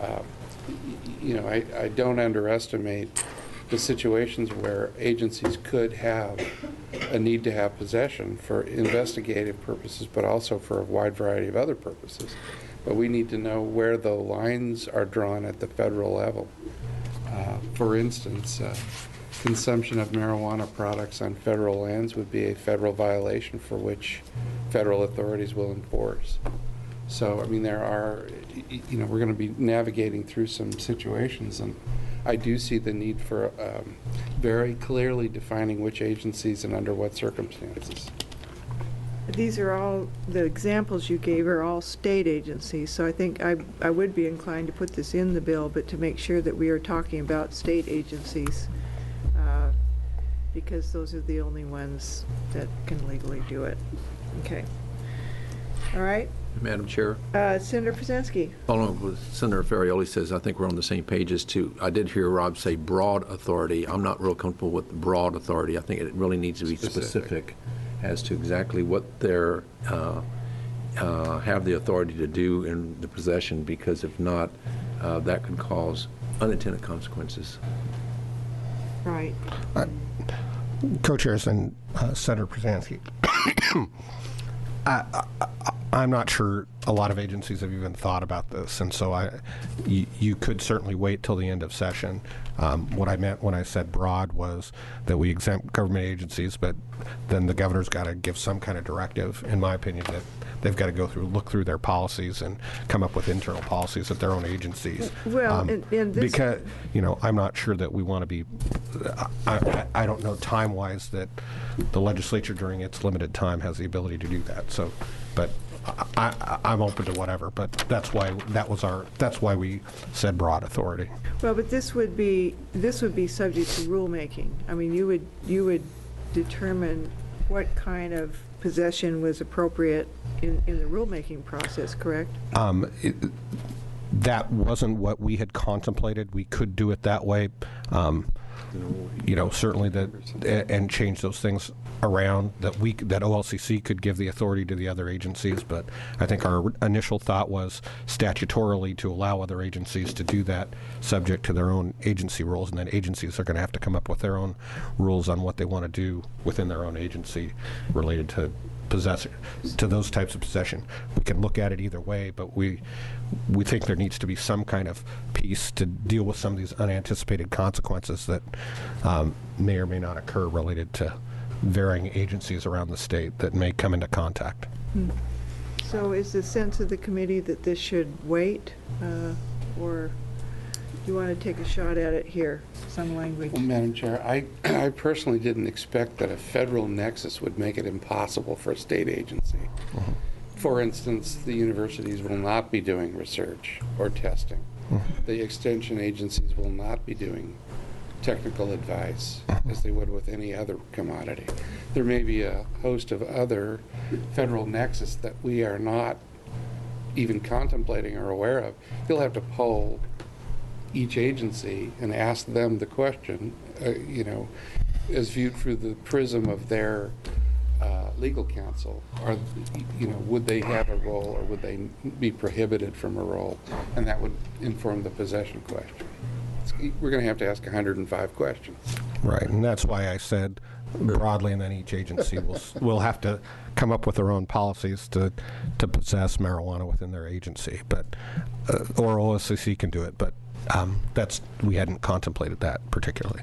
I don't underestimate the situations where agencies could have a need to have possession for investigative purposes, but also for a wide variety of other purposes. But we need to know where the lines are drawn at the federal level. For instance, consumption of marijuana products on federal lands would be a federal violation for which federal authorities will enforce. So, I mean, there are, we're going to be navigating through some situations, and I do see the need for very clearly defining which agencies and under what circumstances. These are all, the examples you gave are all state agencies, so I think I would be inclined to put this in the bill, but to make sure that we are talking about state agencies, because those are the only ones that can legally do it. Okay. All right. Madam Chair, Senator Prusansky. following up with Senator Ferrioli says, I think we're on the same page as to, I did hear Rob say broad authority. I'm not real comfortable with broad authority. I think it really needs to be specific as to exactly what they're have the authority to do in the possession, because if not, that could cause unintended consequences. Right. Co-chairs and Senator Prusansky, I'm not sure a lot of agencies have even thought about this, and so you could certainly wait till the end of session. What I meant when I said broad was that we exempt government agencies, but then the governor's got to give some kind of directive, in my opinion, that they've got to look through their policies and come up with internal policies at their own agencies. Well, and this, because I'm not sure that we want to be. I don't know time-wise that the legislature during its limited time has the ability to do that. So, but I'm open to whatever. But that's why that's why we said broad authority. well, but this would be subject to rulemaking. I mean, you would determine what kind of possession was appropriate in the rulemaking process, correct? That wasn't what we had contemplated. We could do it that way, certainly and change those things around, that OLCC could give the authority to the other agencies. But I think our initial thought was statutorily to allow other agencies to do that, subject to their own agency rules, and then agencies are going to have to come up with their own rules on what they want to do within their own agency related to those types of possession. We can look at it either way, but we think there needs to be some kind of piece to deal with some of these unanticipated consequences that may or may not occur related to varying agencies around the state that may come into contact. So is the sense of the committee that this should wait, or do you want to take a shot at it here, some language? Well, Madam Chair, I personally didn't expect that a federal nexus would make it impossible for a state agency. For instance, the universities will not be doing research or testing. The extension agencies will not be doing technical advice as they would with any other commodity. There may be a host of other federal nexus that we are not even contemplating or aware of. You'll have to poll each agency and ask them the question, as viewed through the prism of their legal counsel. Would they have a role, or would they be prohibited from a role? And that would inform the possession question. We're going to ask 105 questions. Right, and that's why I said broadly, and then each agency will have to come up with their own policies to possess marijuana within their agency. But or OLCC can do it, but we hadn't contemplated that particually.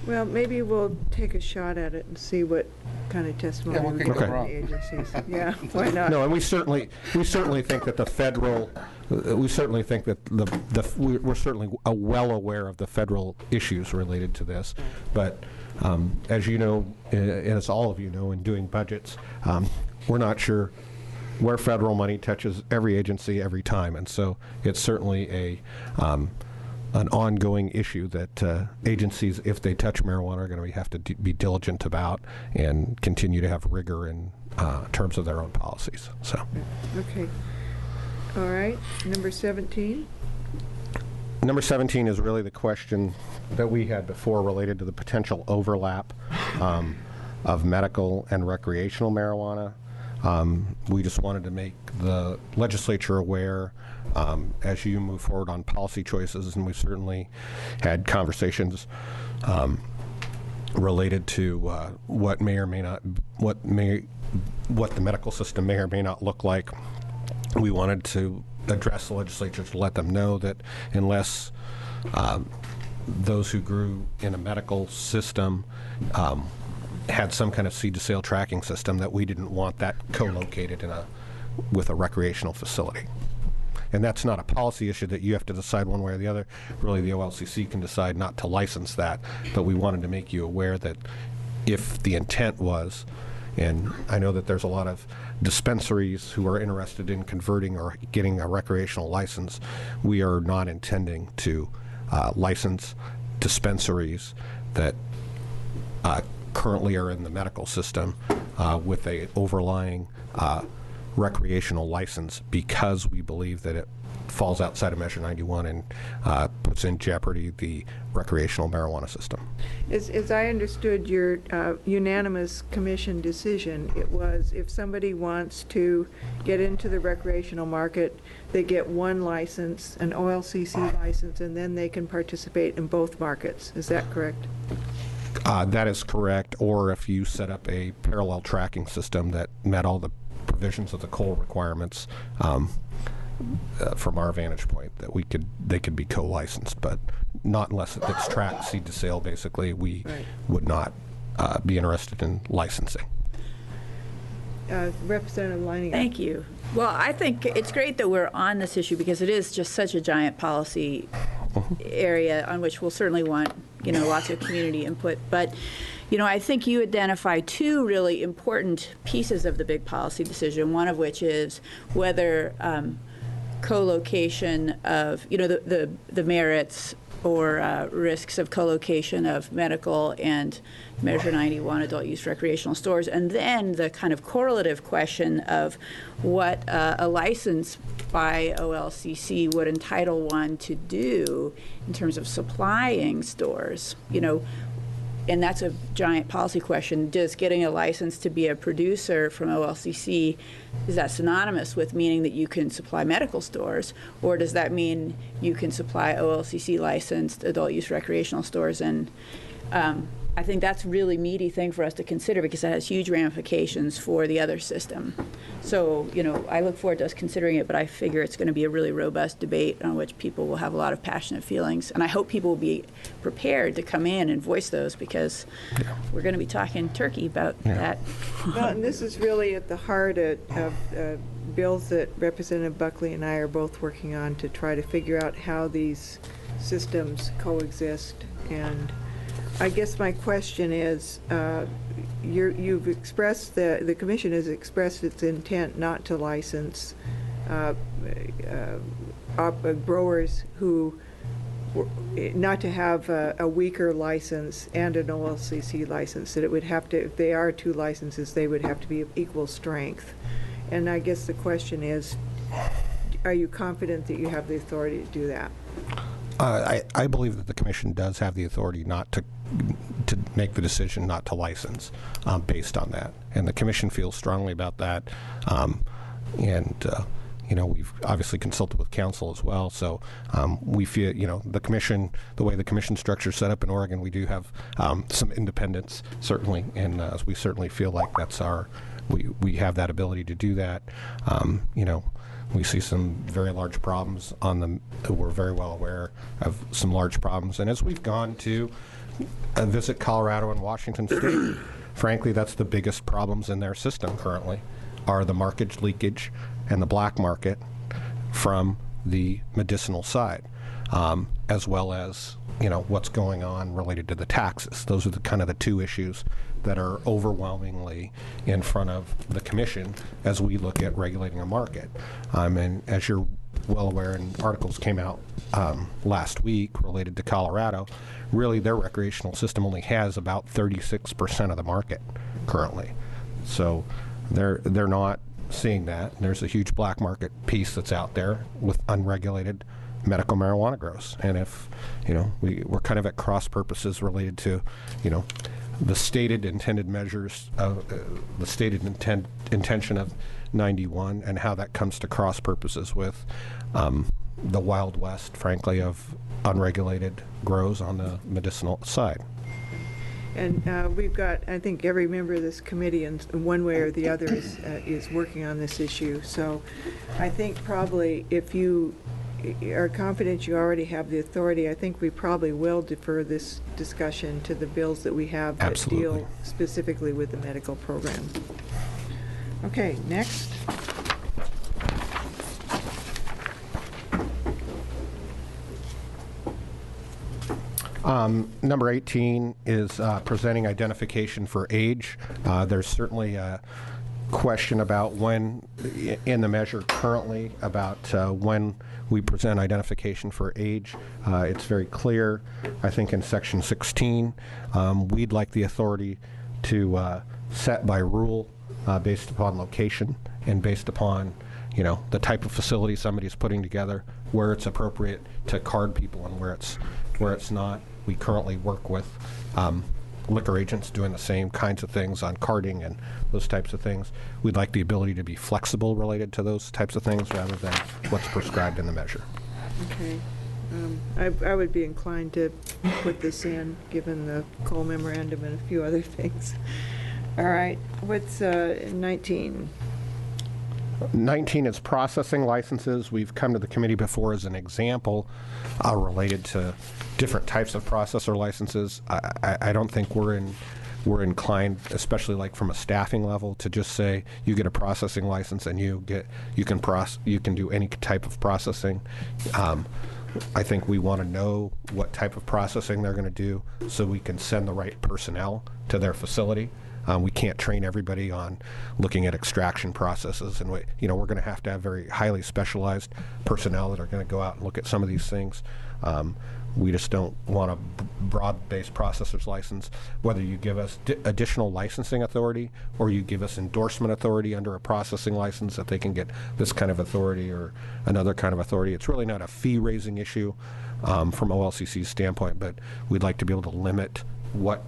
Well, maybe we'll take a shot at it and see what kind of testimony we get from the agencies. Yeah, why not? No, and we certainly think that the federal we certainly think that we're certainly well aware of the federal issues related to this, but as you know, as all of you know, in doing budgets, we're not sure where federal money touches every agency every time, and so it's certainly an ongoing issue that agencies, if they touch marijuana, are going to have to be diligent about and continue to have rigor in terms of their own policies. So. Okay. All right. Number 17. Number 17 is really the question that we had before related to the potential overlap of medical and recreational marijuana. We just wanted to make the legislature aware as you move forward on policy choices, and we've certainly had conversations related to what may or may not, what the medical system may or may not look like. We wanted to address the legislature to let them know that unless those who grew in a medical system had some kind of seed-to-sale tracking system, that we didn't want that co-located with a recreational facility. And that's not a policy issue that you have to decide one way or the other. Really, the OLCC can decide not to license that, but we wanted to make you aware that if the intent was, and I know that there's a lot of dispensaries who are interested in converting or getting a recreational license, we are not intending to license dispensaries that currently are in the medical system with a overlying recreational license, because we believe that it falls outside of Measure 91 and puts in jeopardy the recreational marijuana system. As I understood your unanimous commission decision, it was if somebody wants to get into the recreational market, they get one license, an OLCC license, and then they can participate in both markets. Is that correct? That is correct. Or if you set up a parallel tracking system that met all the provisions of the coal requirements, from our vantage point, that they could be co-licensed, but not unless it's tracked seed to sale. Basically, we would not be interested in licensing. Representative Leininger. Thank you. Well, I think it's great that we're on this issue because it is just such a giant policy area on which we'll certainly want, lots of community input. But, I think you identify two really important pieces of the big policy decision, one of which is whether co-location of, the merits or risks of co-location of medical and Measure 91 adult use recreational stores, and then the kind of correlative question of what a license by OLCC would entitle one to do in terms of supplying stores, and that's a giant policy question. Does getting a license to be a producer from OLCC, is that synonymous with meaning that you can supply medical stores, or does that mean you can supply OLCC licensed adult use recreational stores? And I think that's a really meaty thing for us to consider because it has huge ramifications for the other system. So, I look forward to us considering it, but I figure it's going to be a really robust debate on which people will have a lot of passionate feelings. And I hope people will be prepared to come in and voice those because we're going to be talking turkey about that. Well, and this is really at the heart of bills that Representative Buckley and I are both working on to try to figure out how these systems coexist. And I guess my question is, you've expressed, the commission has expressed its intent not to license growers who, not to have a weaker license and an OLCC license, that it would have to, if they are two licenses, they would have to be of equal strength. And I guess the question is, are you confident that you have the authority to do that? I believe that the commission does have the authority not to make the decision not to license based on that, and the commission feels strongly about that. We've obviously consulted with council as well, so we feel, the commission, the way the commission structure is set up in Oregon, we do have some independence, certainly, and we certainly feel like that's we have that ability to do that. We see some very large problems we're very well aware of some large problems. And as we've gone to visit Colorado and Washington State, frankly, that's the biggest problems in their system currently, are the market leakage and the black market from the medicinal side, as well as what's going on related to the taxes. Those are the kind of the two issues that are overwhelmingly in front of the commission as we look at regulating a market. And as you're well aware, and articles came out last week related to Colorado, really their recreational system only has about 36% of the market currently. So they're not seeing that. There's a huge black market piece that's out there with unregulated medical marijuana grows. And if, we're kind of at cross purposes related to, the stated intended measures of the stated intention of 91 and how that comes to cross purposes with the Wild West, frankly, of unregulated grows on the medicinal side. And we've got, I think, every member of this committee in one way or the other is working on this issue. So I think probably if you are confident you already have the authority, I think we probably will defer this discussion to the bills that we have that Absolutely. deal specifically with the medical program. Okay, next. Number 18 is presenting identification for age. There's certainly a question about when, in the measure currently, about when we present identification for age. It's very clear, I think, in Section 16. We'd like the authority to set by rule based upon location and based upon the type of facility somebody's putting together, where it's appropriate to card people and where it's not. We currently work with liquor agents doing the same kinds of things on carding and those types of things. We'd like the ability to be flexible related to those types of things rather than what's prescribed in the measure. Okay. I would be inclined to put this in, given the Cole memorandum and a few other things. All right. What's 19? 19 is processing licenses. We've come to the committee before as an example related to different types of processor licenses. I don't think we're inclined, especially like from a staffing level, to just say you get a processing license and you can do any type of processing. I think we want to know what type of processing they're going to do so we can send the right personnel to their facility. We can't train everybody on looking at extraction processes, and we're going to have very highly specialized personnel that are going to go out and look at some of these things. We just don't want a broad-based processor's license. Whether you give us additional licensing authority or you give us endorsement authority under a processing license that they can get this kind of authority or another kind of authority, it's really not a fee-raising issue from OLCC's standpoint, but we'd like to be able to limit what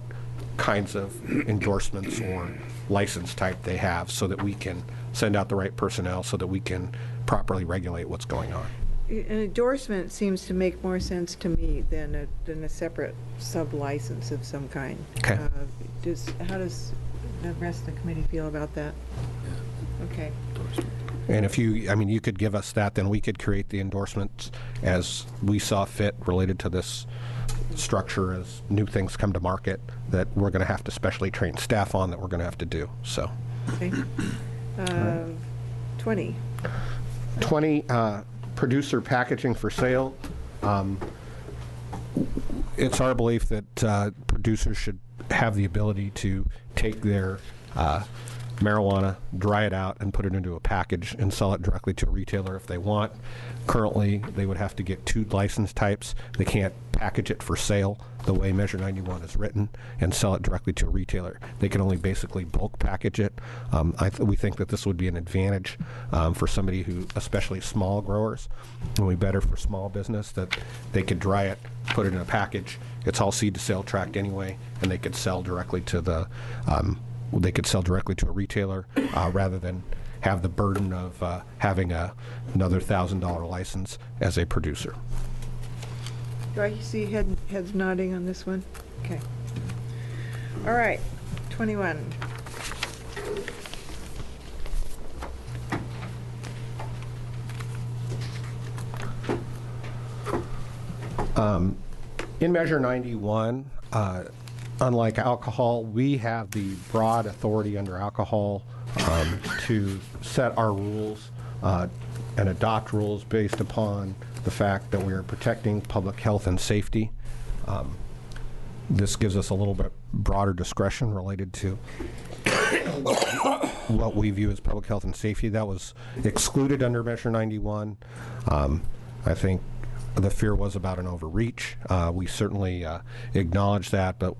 kinds of endorsements or license type they have so that we can send out the right personnel so that we can properly regulate what's going on. An endorsement seems to make more sense to me than a separate sub-license of some kind. Okay. How does the rest of the committee feel about that? Okay. And if you could give us that, then we could create the endorsements as we saw fit related to this structure as new things come to market that we're going to have to specially train staff on that we're going to have to do. So. Okay. 20. 20, producer packaging for sale. It's our belief that producers should have the ability to take their marijuana, dry it out, and put it into a package and sell it directly to a retailer if they want. Currently, they would have to get 2 license types. They can't package it for sale the way Measure 91 is written and sell it directly to a retailer. They can only basically bulk package it. We think that this would be an advantage for somebody who, especially small growers, it would be better for small business that they could dry it, put it in a package. It's all seed to sale tracked anyway, and they could sell directly to a retailer rather than have the burden of having another $1,000 license as a producer. Do I see heads nodding on this one? Okay. All right. 21. In Measure 91, unlike alcohol, we have the broad authority under alcohol to set our rules and adopt rules based upon the fact that we are protecting public health and safety. This gives us a little bit broader discretion related to what we view as public health and safety. That was excluded under Measure 91. I think the fear was about an overreach. We certainly acknowledge that, but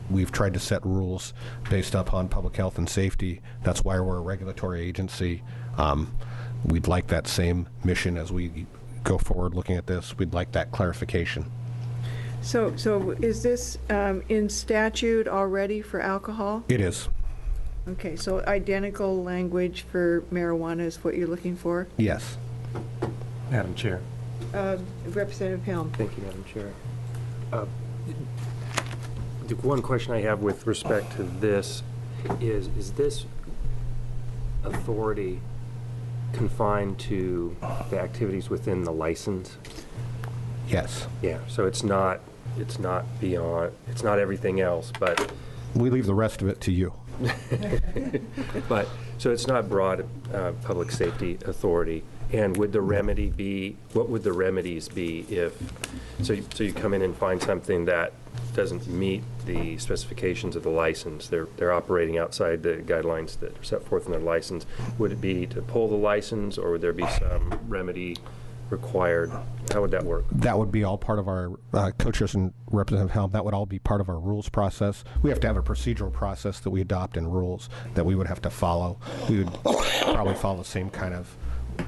we've tried to set rules based upon public health and safety. That's why we're a regulatory agency. We'd like that same mission as we go forward looking at this. We'd like that clarification. So is this in statute already for alcohol? It is. Okay, so identical language for marijuana is what you're looking for? Yes. Madam Chair. Representative Helm. Thank you, Madam Chair. The one question I have with respect to this is this authority confined to the activities within the license? Yes. Yeah, so it's not beyond, it's not everything else, but We leave the rest of it to you. but so it's not broad public safety authority. And would the remedy be, what would the remedies be if, so you come in and find something that doesn't meet the specifications of the license, they're operating outside the guidelines that are set forth in their license, would it be to pull the license, or would there be some remedy required? How would that work? That would be all part of our, co-chairs and Representative Helm, that would all be part of our rules process. We have to have a procedural process that we adopt in rules that we would have to follow. We would probably follow the same kind of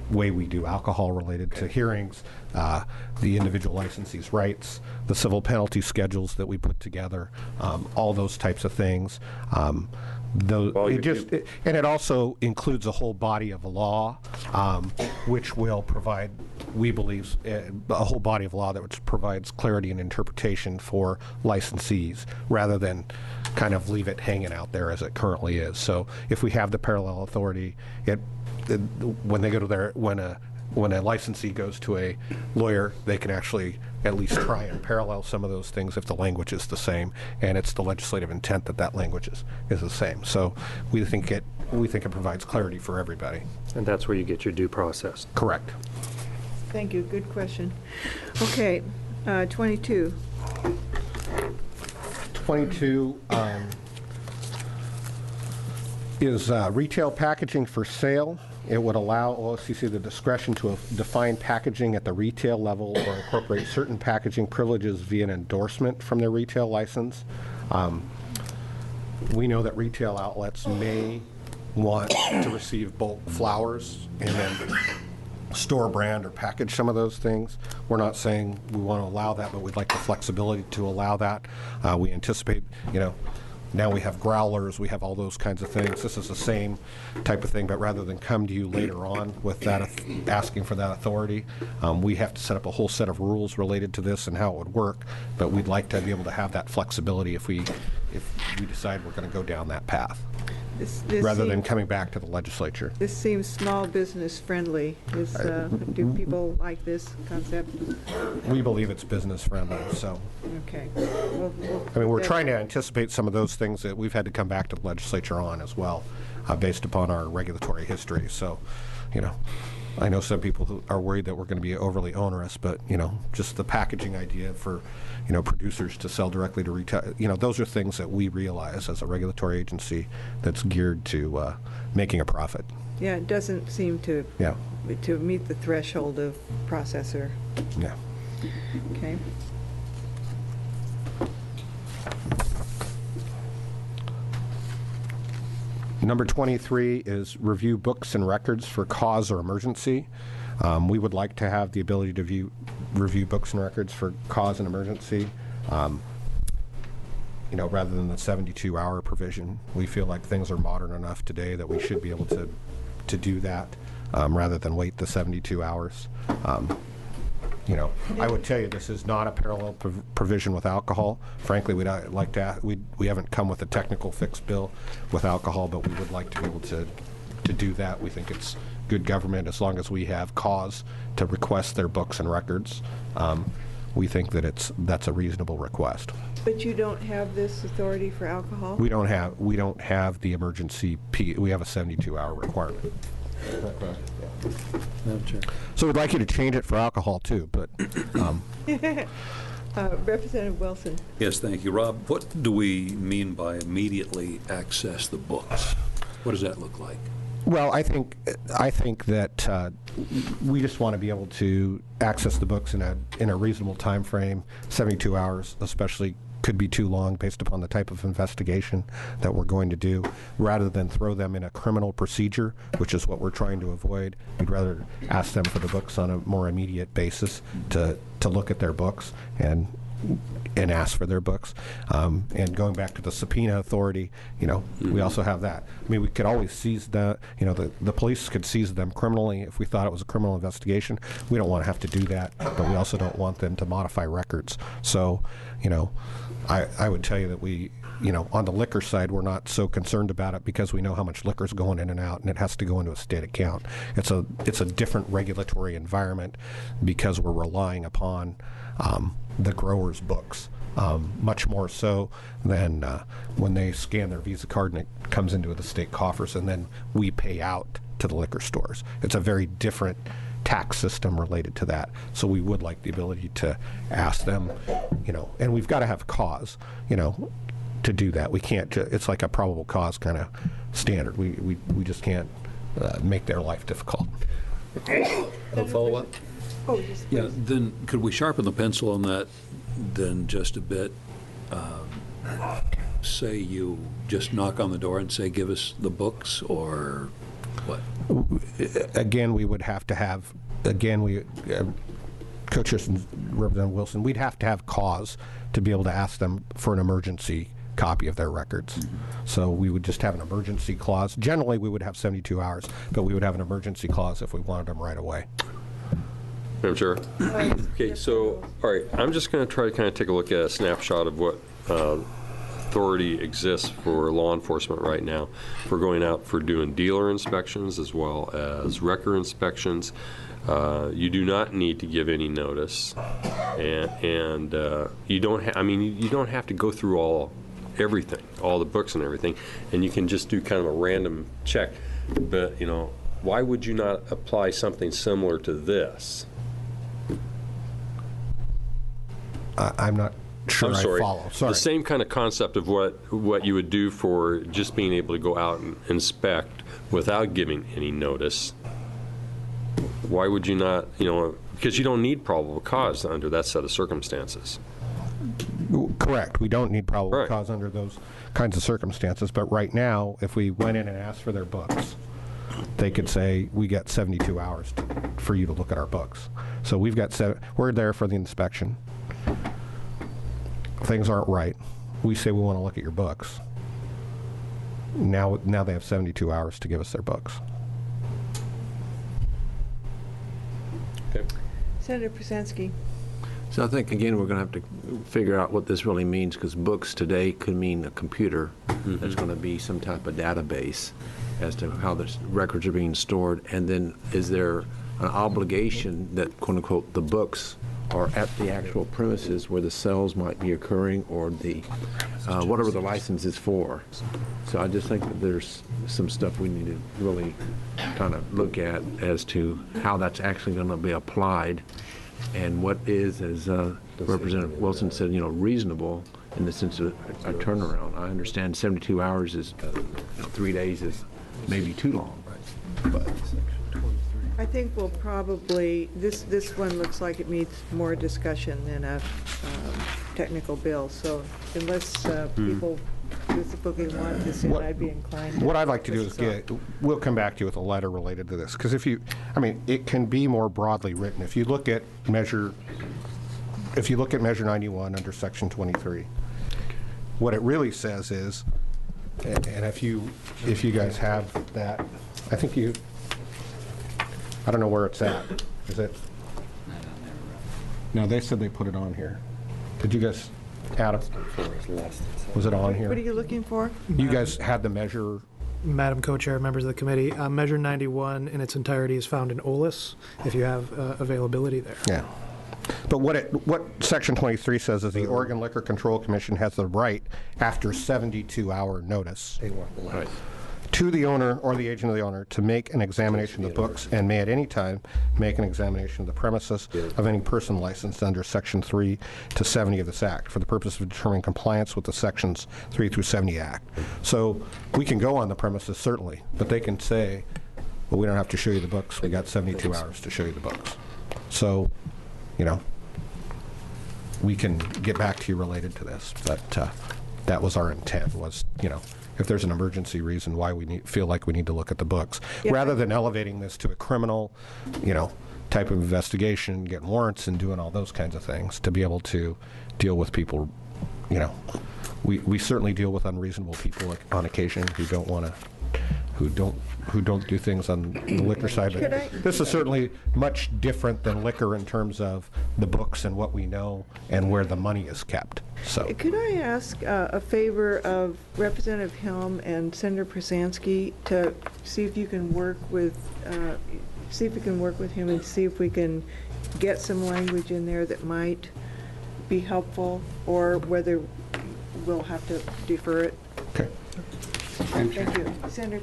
way we do alcohol related to hearings, the individual licensee's rights, the civil penalty schedules that we put together, all those types of things. And it also includes a whole body of law, which will provide, we believe, a whole body of law that which provides clarity and interpretation for licensees, rather than kind of leave it hanging out there as it currently is. So if we have the parallel authority, when they go to when a licensee goes to a lawyer, they can actually at least try and parallel some of those things if the language is the same, and it's the legislative intent that language is the same. So we think it provides clarity for everybody. And that's where you get your due process. Correct. Thank you, good question. Okay, 22. 22 is retail packaging for sale. It would allow OLCC the discretion to define packaging at the retail level or incorporate certain packaging privileges via an endorsement from their retail license. We know that retail outlets may want to receive bulk flowers and then store brand or package some of those things. We're not saying we want to allow that, but we'd like the flexibility to allow that. We anticipate, now we have growlers, we have all those kinds of things. This is the same type of thing, but rather than come to you later on with that, asking for that authority, we have to set up a whole set of rules related to this and how it would work. But we'd like to be able to have that flexibility if we decide we're going to go down that path, rather than coming back to the legislature. This seems small business friendly. Do people like this concept? We believe it's business friendly, so. Okay. We're trying to anticipate some of those things that we've had to come back to the legislature on as well, based upon our regulatory history. So, I know some people who are worried that we're going to be overly onerous, but, just the packaging idea for, producers to sell directly to retail, those are things that we realize as a regulatory agency that's geared to making a profit. Yeah, it doesn't seem to meet the threshold of processor. Yeah. Okay. Number 23 is review books and records for cause or emergency. We would like to have the ability to review books and records for cause and emergency, rather than the 72-hour provision. We feel like things are modern enough today that we should be able to do that, rather than wait the 72 hours. I would tell you this is not a parallel provision with alcohol. Frankly, we haven't come with a technical fix bill with alcohol, but we would like to be able to do that. We think it's good government as long as we have cause to request their books and records. We think that that's a reasonable request. But you don't have this authority for alcohol? We don't have the emergency. We have a 72-hour requirement. Madam Chair. So we'd like you to change it for alcohol too, but Representative Wilson. Yes, thank you. Rob, what do we mean by immediately access the books? What does that look like? well, I think that we just want to be able to access the books in a reasonable time frame. 72 hours, especially, could be too long based upon the type of investigation that we're going to do. Rather than throw them in a criminal procedure, which is what we're trying to avoid, we'd rather ask them for the books on a more immediate basis to look at their books and ask for their books. And going back to the subpoena authority, we also have that. I mean, we could always seize the police could seize them criminally if we thought it was a criminal investigation. We don't want to have to do that, but we also don't want them to modify records. So, I would tell you that we, on the liquor side, we're not so concerned about it because we know how much liquor is going in and out, and it has to go into a state account. It's a different regulatory environment because we're relying upon the growers' books, much more so than when they scan their Visa card and it comes into the state coffers and then we pay out to the liquor stores. It's a very different tax system related to that. So we would like the ability to ask them, and we've got to have cause, to do that. We can't, it's like a probable cause kind of standard. We just can't make their life difficult. A follow-up? Oh, yes, Yeah, please. then could we sharpen the pencil on that then just a bit? Say you just knock on the door and say, give us the books, or what? Again, we would have to have, Co-Chair and Representative Wilson, we'd have to have cause to be able to ask them for an emergency copy of their records. Mm-hmm. So we would just have an emergency clause. Generally, we would have 72 hours, but we would have an emergency clause if we wanted them right away. Madam Chair. Okay, so, all right, I'm just going to try to kind of take a look at a snapshot of what authority exists for law enforcement right now. We're going out for doing dealer inspections as well as record inspections. You do not need to give any notice, and you don't. You don't have to go through everything, all the books and everything, and you can just do kind of a random check. But why would you not apply something similar to this? I'm not sure I'm sorry. I follow. Sorry. The same kind of concept of what you would do for just being able to go out and inspect without giving any notice. Why would you not, because you don't need probable cause under that set of circumstances. Correct. We don't need probable Right. cause under those kinds of circumstances. But right now, if we went in and asked for their books, they could say, we got 72 hours for you to look at our books. So we've got we're there for the inspection. Things aren't right. We say we want to look at your books. Now they have 72 hours to give us their books. Okay. Senator Prusansky. So I think, again, we're going to have to figure out what this really means, because books today could mean a computer. Mm-hmm. That's going to be some type of database as to how the records are being stored. And then is there an obligation that, quote unquote, the books are at the actual premises where the sales might be occurring, or the whatever the license is for. So I just think that there's some stuff we need to really kind of look at as to how that's actually going to be applied, and what is, as Representative Wilson said, reasonable in the sense of a turnaround. I understand 72 hours is 3 days is maybe too long, but I think we'll probably, this one looks like it needs more discussion than a technical bill. So unless people specifically want this in, I'd be inclined to. What I'd like to do is we'll come back to you with a letter related to this. Because it can be more broadly written. If you look at Measure 91 under Section 23, what it really says is, and if you guys have that, I think I don't know where it's at. Is it? No, they said they put it on here. Did you guys add it? Was it on here? What are you looking for? You guys had the measure. Madam Co-Chair, members of the committee, Measure 91 in its entirety is found in OLCC, if you have availability there. Yeah. But what Section 23 says is the Oregon Liquor Control Commission has the right, after 72-hour notice, to the owner or the agent of the owner to make an examination of the books and may at any time make an examination of the premises of any person licensed under Section 3 to 70 of this Act for the purpose of determining compliance with the Sections 3 through 70 Act. So we can go on the premises, certainly, but they can say, well, we don't have to show you the books. We got 72 hours to show you the books. So, you know, we can get back to you related to this, but that was our intent, was, you know, if there's an emergency reason why we feel like we need to look at the books, rather than elevating this to a criminal, you know, type of investigation, getting warrants and doing all those kinds of things, to be able to deal with people, you know. We certainly deal with unreasonable people on occasion who don't want to, who don't do things on the liquor side. But this is certainly much different than liquor in terms of the books and what we know and where the money is kept. So, could I ask a favor of Representative Helm and Senator Przansky to see if you can work with him and see if we can get some language in there that might be helpful, or whether we'll have to defer it. okay. Thank you. Senator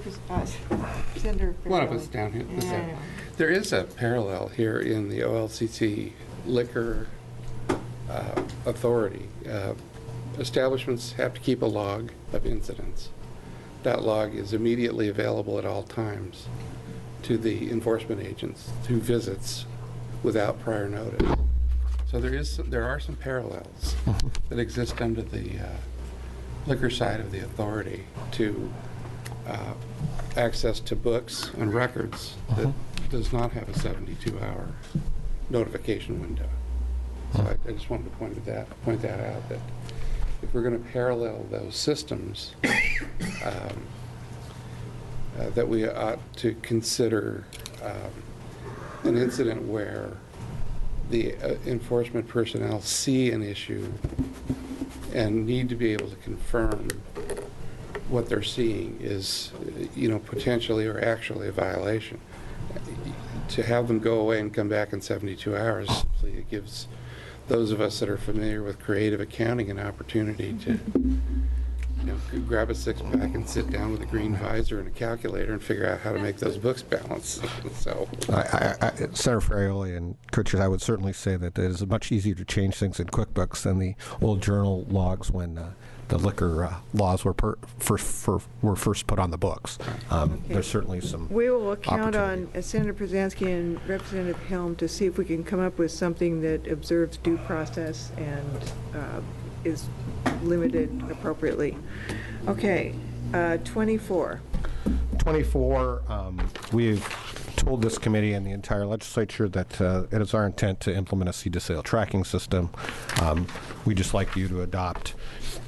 One of us down here. Yeah. There is a parallel here in the OLCC liquor authority. Establishments have to keep a log of incidents. That log is immediately available at all times to the enforcement agents who visits without prior notice. So there are some parallels that exist under the liquor side of the authority to access to books and records that does not have a 72-hour notification window. So I just wanted to point that out, that if we're going to parallel those systems, that we ought to consider an incident where the enforcement personnel see an issue and need to be able to confirm what they're seeing is, you know, potentially or actually a violation. To have them go away and come back in 72 hours, simply it gives those of us that are familiar with creative accounting an opportunity to, you know, grab a six-pack and sit down with a green visor and a calculator and figure out how to make those books balance. So, Senator Ferrioli and co-chairs, I would certainly say that it is much easier to change things in QuickBooks than the old journal logs when the liquor laws were first put on the books. There's certainly some. We will count on Senator Przansky and Representative Helm to see if we can come up with something that observes due process and is limited appropriately. Okay, 24. 24, we've told this committee and the entire legislature that it is our intent to implement a seed-to-sale tracking system. We'd just like you to adopt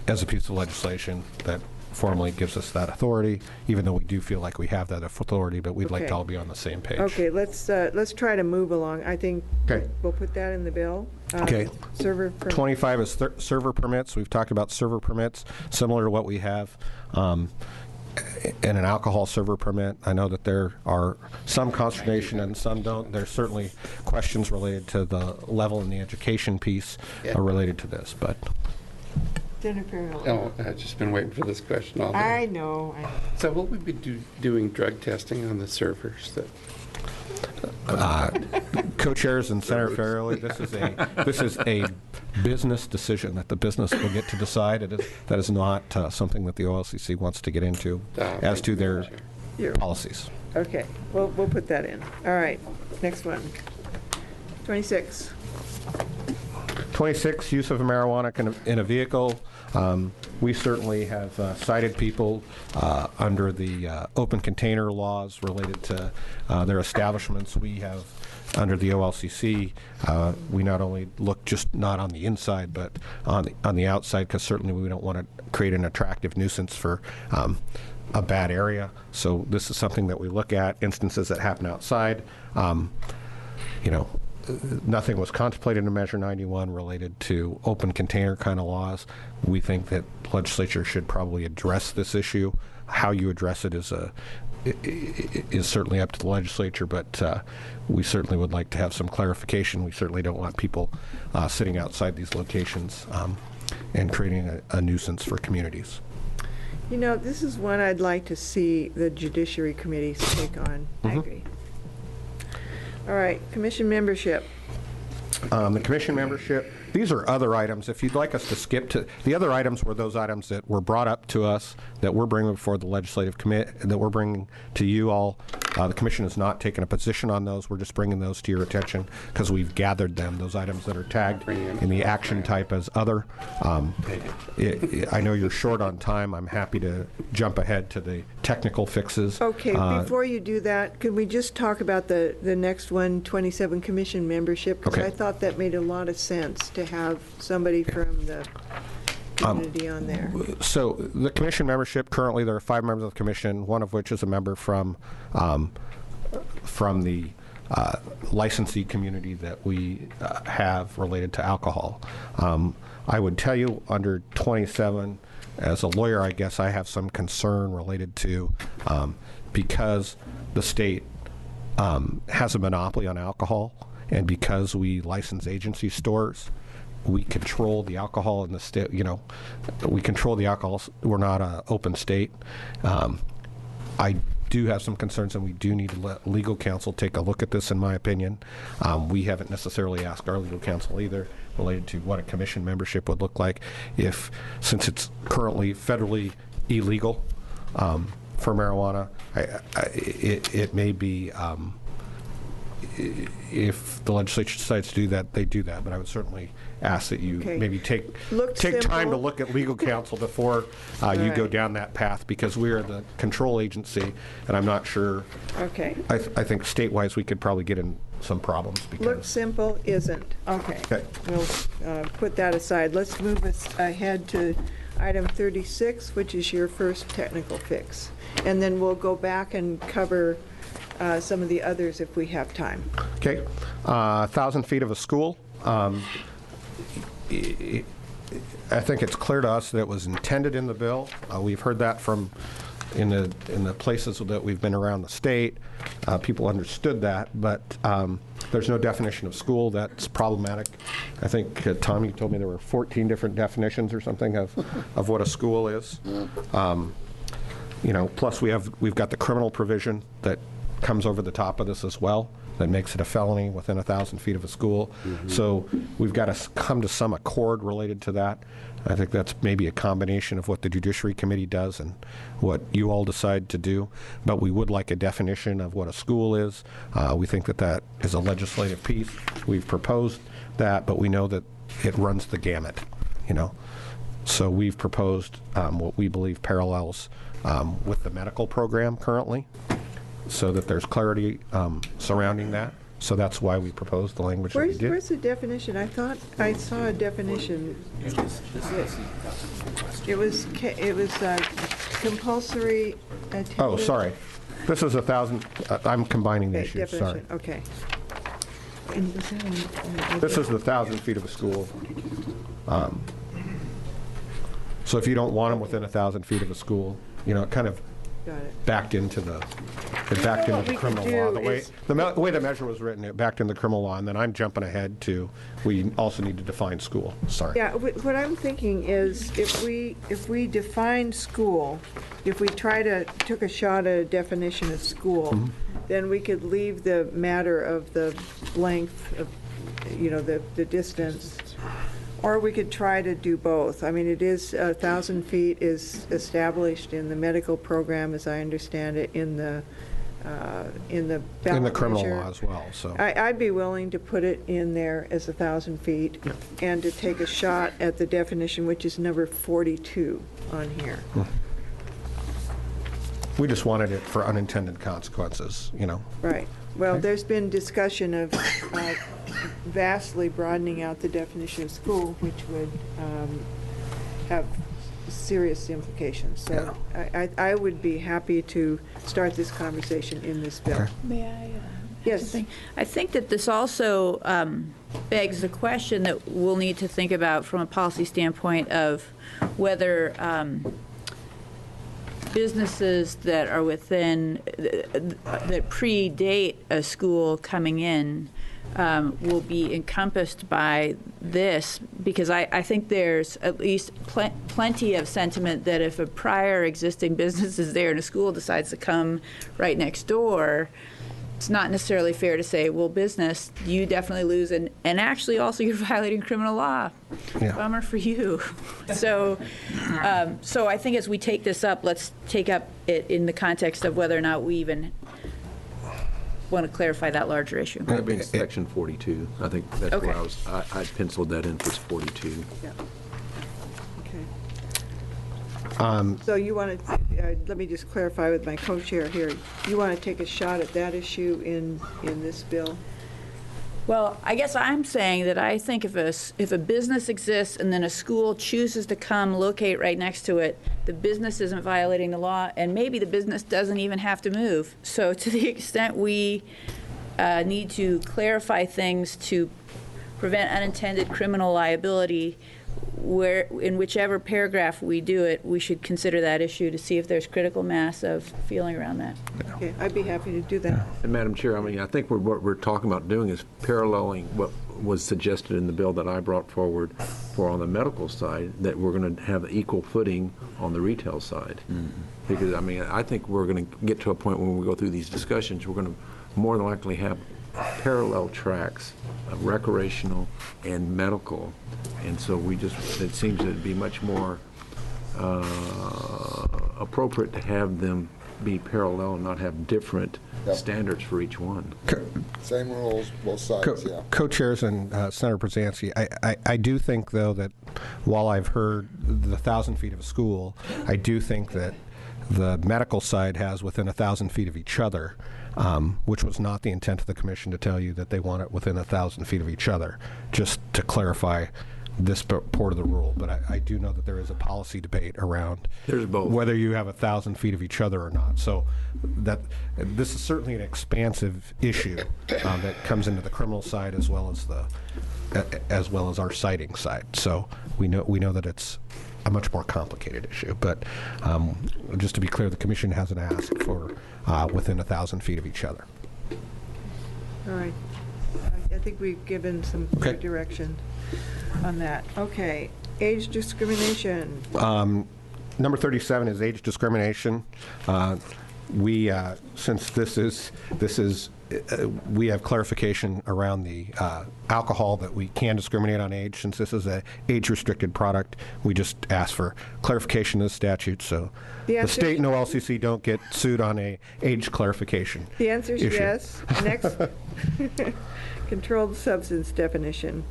as a piece of legislation that formally gives us that authority, even though we do feel like we have that authority, but we'd like to all be on the same page. Okay, let's try to move along. I think we'll put that in the bill. Okay. Server permits. 25 is server permits. We've talked about server permits, similar to what we have in an alcohol server permit. I know that there are some consternation and some don't. There's certainly questions related to the level and the education piece related to this, but. Oh, I've just been waiting for this question all day. I know. So will we be doing drug testing on the servers? Co-chairs and Senator Ferrioli, this is a business decision that the business will get to decide. That is not something that the OLCC wants to get into as to their policies. Okay, we'll put that in. All right, next one. 26. 26, use of marijuana in a vehicle. We certainly have cited people under the open container laws related to their establishments. We have, under the OLCC, we not only look just not on the inside, but on the outside, because certainly we don't want to create an attractive nuisance for a bad area. So this is something that we look at, instances that happen outside. You know, nothing was contemplated in Measure 91 related to open container kind of laws. We think that legislature should probably address this issue. How you address it is certainly up to the legislature, but we certainly would like to have some clarification. We certainly don't want people sitting outside these locations and creating a nuisance for communities. You know, this is one I'd like to see the Judiciary Committee take on. I agree. All right, commission membership. The commission membership, these are other items. If you'd like us to skip to, the other items were those items that were brought up to us that we're bringing before the legislative committee, that we're bringing to you all. The commission has not taken a position on those. We're just bringing those to your attention because we've gathered them, those items that are tagged in the action type as other. I know you're short on time. I'm happy to jump ahead to the technical fixes. Okay, before you do that, could we just talk about the next one, 27 commission membership? Because Okay. I thought that made a lot of sense to have somebody from the community on there. So the commission membership, currently there are 5 members of the commission, one of which is a member from the licensee community that we have related to alcohol. I would tell you under 27, as a lawyer, I guess I have some concern related to because the state has a monopoly on alcohol, and because we license agency stores, we control the alcohol in the state. You know, we control the alcohol. We're not an open state. I do have some concerns, and we do need to let legal counsel take a look at this, in my opinion. We haven't necessarily asked our legal counsel either, related to what a commission membership would look like since it's currently federally illegal for marijuana. It may be, if the legislature decides to do that, they do that. But I would certainly ask that you maybe take time to look at legal counsel before you go down that path, because we are the control agency, and I'm not sure. Okay. I think state-wise we could probably get in some problems. Because Look simple isn't. Okay. We'll put that aside. Let's move us ahead to item 36, which is your first technical fix. And then we'll go back and cover some of the others if we have time. Okay. 1,000 feet of a school. I think it's clear to us that it was intended in the bill. We've heard that from in the places that we've been around the state. People understood that, but there's no definition of school. That's problematic. I think, Tom, you told me there were 14 different definitions or something of what a school is. You know, plus we've got the criminal provision that comes over the top of this as well, that makes it a felony within 1,000 feet of a school. So we've got to come to some accord related to that. I think that's maybe a combination of what the Judiciary Committee does and what you all decide to do. But we would like a definition of what a school is. We think that that is a legislative piece. We've proposed that, but we know that it runs the gamut, you know. So we've proposed what we believe parallels with the medical program currently, so that there's clarity surrounding that. So that's why we proposed the language that we did. Where's the definition? I thought I saw a definition. It was compulsory attendance. Oh, sorry. This is 1,000. I'm combining the issues. Sorry. Definition, okay. This is the 1,000 feet of a school. So if you don't want them within 1,000 feet of a school, you know, it kind of Got it. backed into the criminal law. The way the measure was written, it backed into the criminal law, and then I'm jumping ahead to, we also need to define school. Sorry. Yeah, what I'm thinking is if we define school, if we took a shot at a definition of school, then we could leave the matter of the length of, you know, the distance. Or we could try to do both. I mean, it is 1,000 feet is established in the medical program, as I understand it, in the ballot criminal measure. law as well. So I'd be willing to put it in there as 1,000 feet and to take a shot at the definition, which is number 42 on here. we just wanted it for unintended consequences, you know. Right. Well, there's been discussion of vastly broadening out the definition of school, which would have serious implications. So I would be happy to start this conversation in this bill. May I? Yes. I think that this also begs the question that we'll need to think about from a policy standpoint of whether businesses that are within, that predate a school coming in will be encompassed by this, because I think there's at least plenty of sentiment that if a prior existing business is there and a school decides to come right next door, it's not necessarily fair to say, well, business, you definitely lose, and actually also you're violating criminal law. Yeah. Bummer for you. So I think as we take this up, let's take up it in the context of whether or not we even want to clarify that larger issue. That'd be in section 42. I think that's Okay. where I penciled that in for 42. Yeah. Okay. So you want to, let me just clarify with my co-chair here, you want to take a shot at that issue in this bill? Well, I guess I'm saying that I think if a business exists and then a school chooses to come locate right next to it, the business isn't violating the law, and maybe the business doesn't even have to move. So to the extent we need to clarify things to prevent unintended criminal liability, in whichever paragraph we do it, we should consider that issue to see if there's critical mass of feeling around that. Okay, I'd be happy to do that. And Madam Chair, I mean, I think what we're talking about doing is paralleling what was suggested in the bill that I brought forward for on the medical side, that we're going to have equal footing on the retail side. Because, I mean, I think we're going to get to a point when we go through these discussions, we're going to more than likely have parallel tracks of recreational and medical. And so it seems that it'd be much more appropriate to have them be parallel and not have different standards for each one. Same rules, both sides, yeah. Co-chairs and Senator Brzezinski, I do think, though, that while I've heard the 1,000 feet of a school, I do think that the medical side has within 1,000 feet of each other, which was not the intent of the commission to tell you that they want it within 1,000 feet of each other, just to clarify this part of the rule. But I do know that there is a policy debate around There's both. whether you have 1,000 feet of each other or not. So that this is certainly an expansive issue that comes into the criminal side as well as our citing side. So we know that it's a much more complicated issue. But just to be clear, the commission hasn't asked for within 1,000 feet of each other. All right. I think we've given some clear direction on that. Okay. Age discrimination. Number 37 is age discrimination. We, since this is, we have clarification around the alcohol that we can discriminate on age. Since this is a age-restricted product, we just ask for clarification of the statute, so the state and OLCC don't get sued on a age clarification. The answer is issue. yes. Next, controlled substance definition.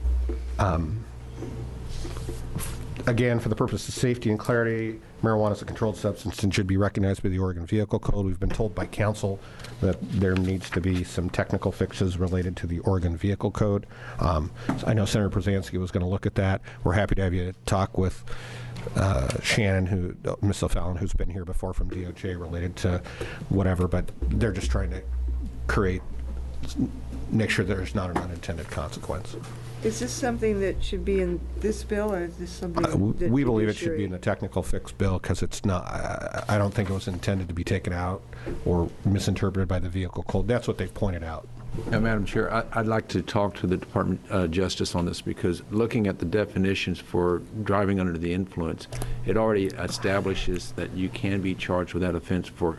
Again, for the purpose of safety and clarity, marijuana is a controlled substance and should be recognized by the Oregon Vehicle Code. We've been told by council that there needs to be some technical fixes related to the Oregon Vehicle Code. So I know Senator Brzezinski was going to look at that. We're happy to have you talk with Shannon, Ms. O'Fallon, who's been here before from DOJ related to whatever, but they're just trying to make sure there's not an unintended consequence. Is this something that should be in this bill, or is this something that we believe it should be in the technical fix bill because it's not, I don't think it was intended to be taken out or misinterpreted by the vehicle code. That's what they've pointed out. Now, Madam Chair, I'd like to talk to the Department of Justice on this, because looking at the definitions for driving under the influence, it already establishes that you can be charged with that offense for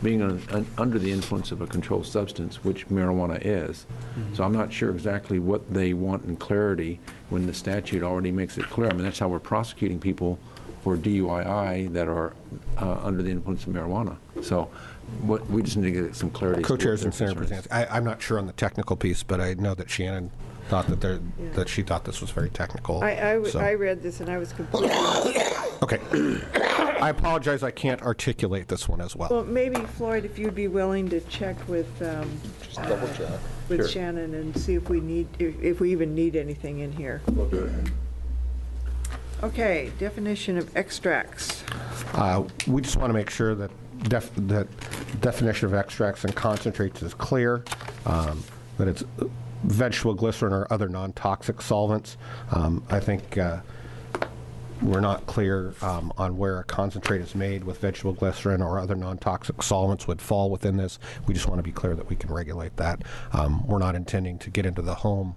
being under the influence of a controlled substance, which marijuana is. So I'm not sure exactly what they want in clarity when the statute already makes it clear. I mean, that's how we're prosecuting people for DUI that are under the influence of marijuana. So we just need to get some clarity. Co-chairs and Senator Brzezinski. I'm not sure on the technical piece, but I know that Shannon thought that she thought this was very technical. I read this and I was completely. Okay. I apologize. I can't articulate this one as well. Well, maybe Floyd, if you'd be willing to check with Just double check. with Sure. Shannon and see if we even need anything in here. Okay, definition of extracts. We just want to make sure that that definition of extracts and concentrates is clear, that it's vegetable glycerin or other non-toxic solvents. I think we're not clear on where a concentrate is made with vegetable glycerin or other non-toxic solvents would fall within this. We just want to be clear that we can regulate that. We're not intending to get into the home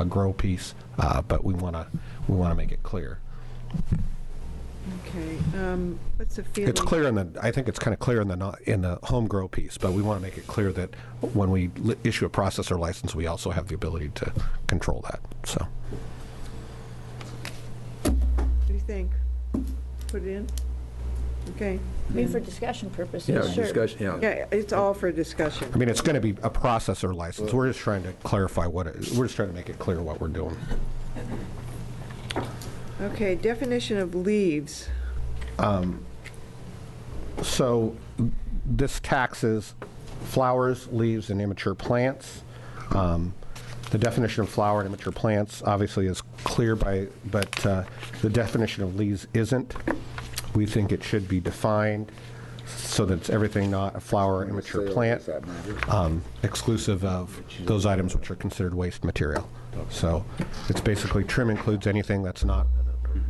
grow piece, but we want to make it clear. Okay, what's the feeling? It's clear I think it's kind of clear in the home grow piece, but we want to make it clear that when we issue a processor license, we also have the ability to control that. So, What do you think? Put it in? Okay. I mean, for discussion purposes, Yeah, sure. discussion, yeah. Yeah, it's all for discussion. I mean, it's going to be a processor license. We're just trying to clarify we're just trying to make it clear what we're doing. Okay, definition of leaves. So this taxes flowers, leaves, and immature plants. The definition of flower and immature plants obviously is clear, but the definition of leaves isn't. We think it should be defined so that it's everything not a flower or immature plant, exclusive of those items which are considered waste material. So it's basically trim includes anything that's not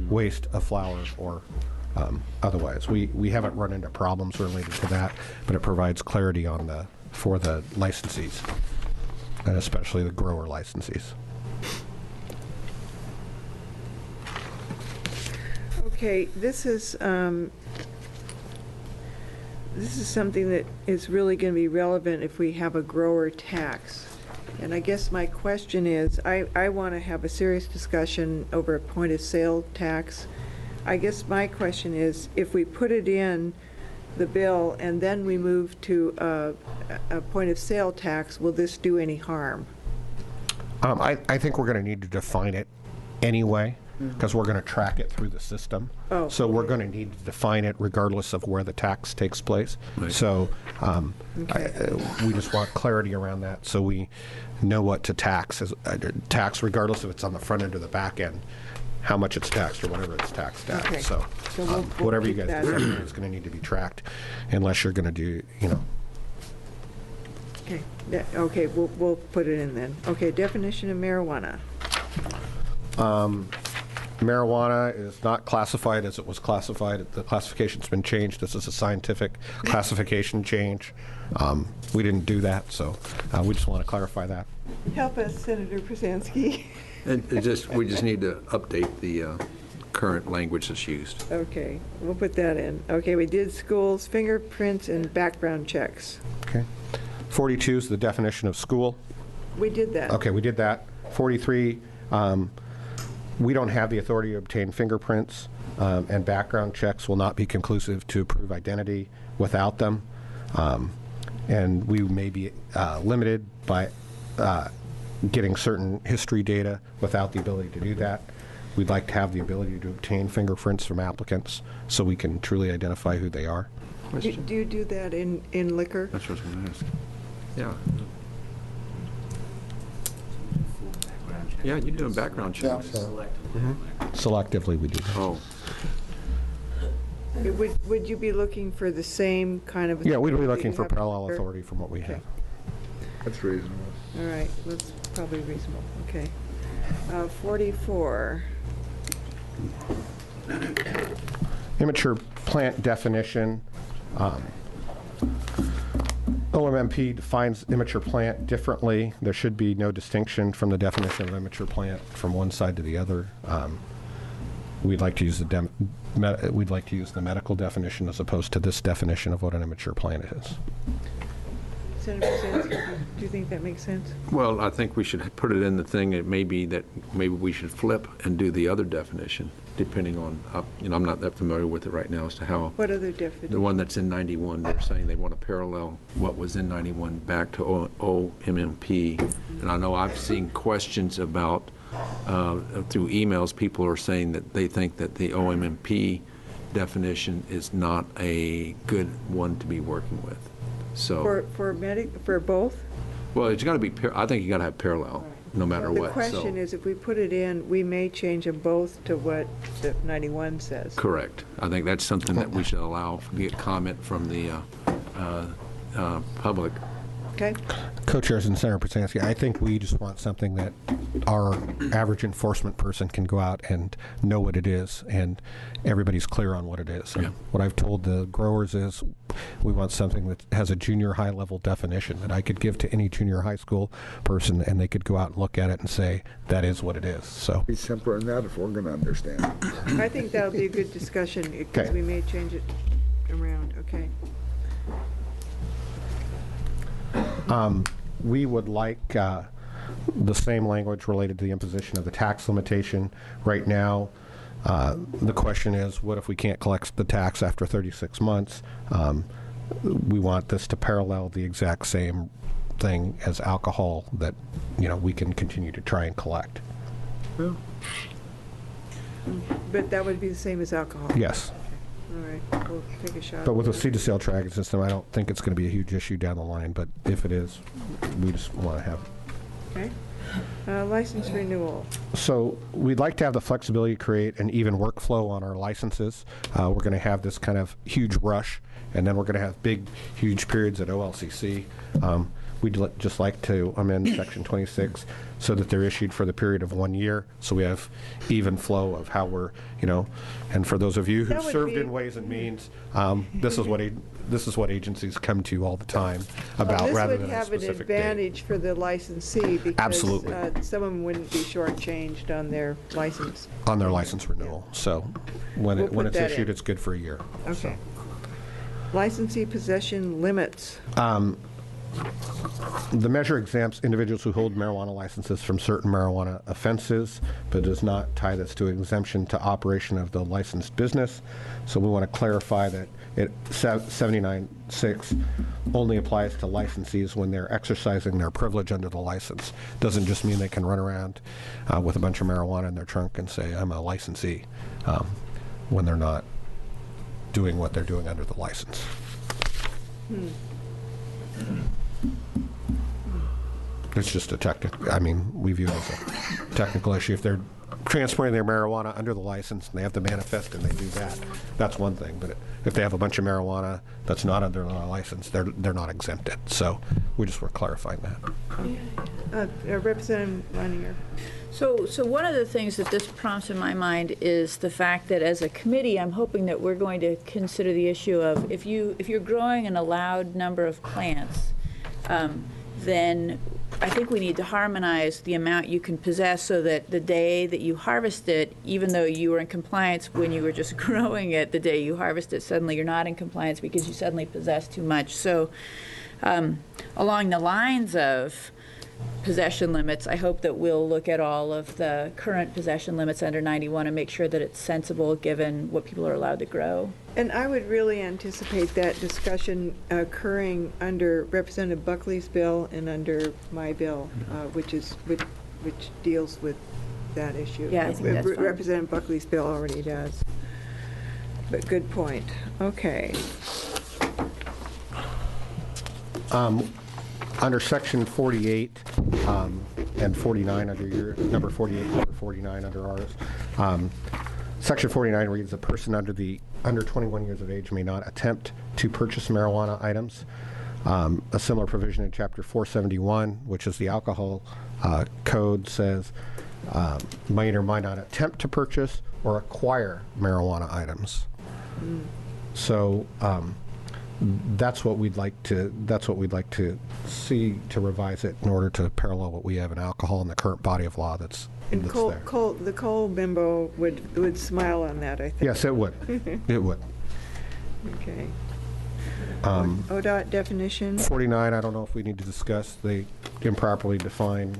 waste of flowers or otherwise. We haven't run into problems related to that, but it provides clarity for the licensees, and especially the grower licensees. Okay, this is something that is really going to be relevant if we have a grower tax. And I guess my question is, I want to have a serious discussion over a point of sale tax. I guess my question is, if we put it in the bill and then we move to a point of sale tax, will this do any harm? I think we're going to need to define it anyway, because we're going to track it through the system. Oh, so we're going to need to define it regardless of where the tax takes place. Right. So we just want clarity around that so we know what to tax, tax regardless if it's on the front end or the back end, how much it's taxed or whatever it's taxed at. Okay. So we'll whatever you keep guys that. do, it's going to need to be tracked unless you're going to do, Okay, okay, we'll put it in then. Okay, definition of marijuana. Marijuana is not classified as it was classified. The classification's been changed. This is a scientific classification change. We didn't do that, so we just want to clarify that. Help us, Senator Przansky. And we just need to update the current language that's used. Okay, we'll put that in. Okay, we did schools, fingerprints, and background checks. Okay. 42 is the definition of school. We did that. Okay, we did that. 43, we don't have the authority to obtain fingerprints, and background checks will not be conclusive to prove identity without them. And we may be limited by getting certain history data without the ability to do that. We'd like to have the ability to obtain fingerprints from applicants so we can truly identify who they are. Do you do that in liquor? That's what I was going to ask. Yeah. Yeah, you're doing background checks. Selectively, we do that. Oh, Would you be looking for the same kind of? Yeah, we'd be authority looking you for have in parallel liquor? authority from what we have. That's reasonable. All right, that's probably reasonable. Okay. 44. Immature plant definition. OMMP defines immature plant differently. There should be no distinction from the definition of immature plant from one side to the other. We'd like to use the medical definition as opposed to this definition of what an immature plant is. Senator Przansky, do you think that makes sense? well, I think we should put it in the thing. It may be that maybe we should flip and do the other definition, depending on, I'm not that familiar with it right now as to how. What other definition? The one that's in 91, they're saying they want to parallel what was in 91 back to OMMP. And I know I've seen questions about, through emails, people are saying that they think that the OMMP definition is not a good one to be working with. So, For both? well, it's got to be, I think you got to have parallel, no matter The what. question So, is, if we put it in, we may change them both to what the 91 says. correct. I think that's something that we should allow, get comment from the public Okay? Co-chairs and Senator Brzezinski, I think we just want something that our average enforcement person can go out and know what it is, and everybody's clear on what it is. And what I've told the growers is we want something that has a junior high level definition that I could give to any junior high school person, and they could go out and look at it and say, that is what it is. So Be simpler than that if we're going to understand. I think that'll be a good discussion, because Okay. we may change it around, okay? we would like the same language related to the imposition of the tax limitation. Right now, the question is, what if we can't collect the tax after 36 months? We want this to parallel the exact same thing as alcohol, that, you know, we can continue to try and collect. But that would be the same as alcohol? Yes. All right, we'll take a shot. But with a seed-to-sale tracking system, I don't think it's going to be a huge issue down the line, but if it is, we just want to have it. Okay. License renewal. So we'd like to have the flexibility to create an even workflow on our licenses. We're going to have this kind of huge rush, and then we're going to have big, huge periods at OLCC. We'd just like to amend Section 26 so that they're issued for the period of 1 year, so we have even flow of how we're, you know, and for those of you who That would served be- in Ways and Means, this is what agencies come to all the time about, rather than a This would specific have an date. advantage for the licensee, because Absolutely. Some of them wouldn't be shortchanged on their license. On their license renewal. So when We'll it, when put it's that issued, in. it's good for a year. Okay. Licensee possession limits. The measure exempts individuals who hold marijuana licenses from certain marijuana offenses, but does not tie this to exemption to operation of the licensed business. So we want to clarify that 79.6 only applies to licensees when they're exercising their privilege under the license. Doesn't just mean they can run around with a bunch of marijuana in their trunk and say, I'm a licensee, when they're not doing what they're doing under the license. It's just a technical, I mean, we view it as a technical issue. If they're transporting their marijuana under the license and they have the manifest and they do that, that's one thing. But if they have a bunch of marijuana that's not under the license, they're not exempted. So we just were clarifying that. Representative Leininger. So one of the things that this prompts in my mind is the fact that as a committee, I'm hoping that we're going to consider the issue of if you're growing an allowed number of plants, then I think we need to harmonize the amount you can possess so that the day that you harvest it, even though you were in compliance when you were just growing it, the day you harvest it, suddenly you're not in compliance because you suddenly possess too much. So along the lines of possession limits, I hope that we'll look at all of the current possession limits under 91 and make sure that it's sensible given what people are allowed to grow. And I would really anticipate that discussion occurring under Representative Buckley's bill and under my bill, which deals with that issue. Yeah, I think that's fine. Representative Buckley's bill already does. But good point. Okay. Under Section 48 and 49 under your, number 48, number 49 under ours, Section 49 reads, a person under 21 years of age may not attempt to purchase marijuana items. A similar provision in Chapter 471, which is the alcohol code, says minor might not attempt to purchase or acquire marijuana items. So that's what we'd like to see to revise it in order to parallel what we have in alcohol in the current body of law that's And there. the Cole bimbo would smile on that, I think. Yes, it would. It would. Okay. ODOT definition. 49, I don't know if we need to discuss. They improperly define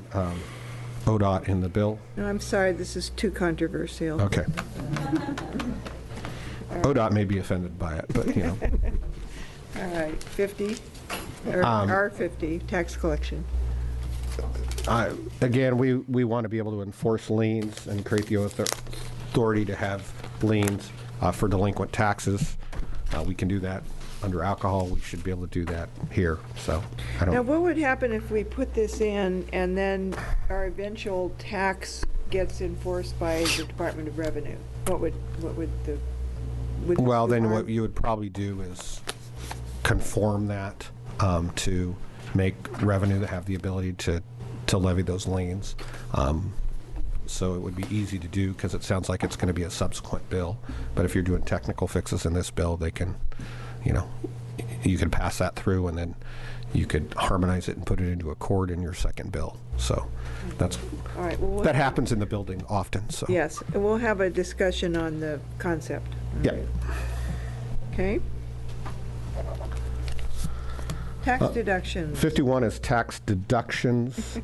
ODOT in the bill. No, I'm sorry, this is too controversial. Okay. ODOT may be offended by it, but, you know. All right, 50, or R50, tax collection. Again, we want to be able to enforce liens and create the authority to have liens for delinquent taxes. We can do that under alcohol. We should be able to do that here. So I Now, don't. what would happen if we put this in and then our eventual tax gets enforced by the Department of Revenue? What would the? would Well, the then harm- what you would probably do is conform that to make revenue that have the ability to levy those liens. So it would be easy to do because it sounds like it's going to be a subsequent bill. But if you're doing technical fixes in this bill, they can, you can pass that through and then you could harmonize it and put it into a chord in your second bill. So that's All right. Well, that happens in the building often. So yes, and we'll have a discussion on the concept. All yeah. right. Okay. Tax deductions. 51 is tax deductions.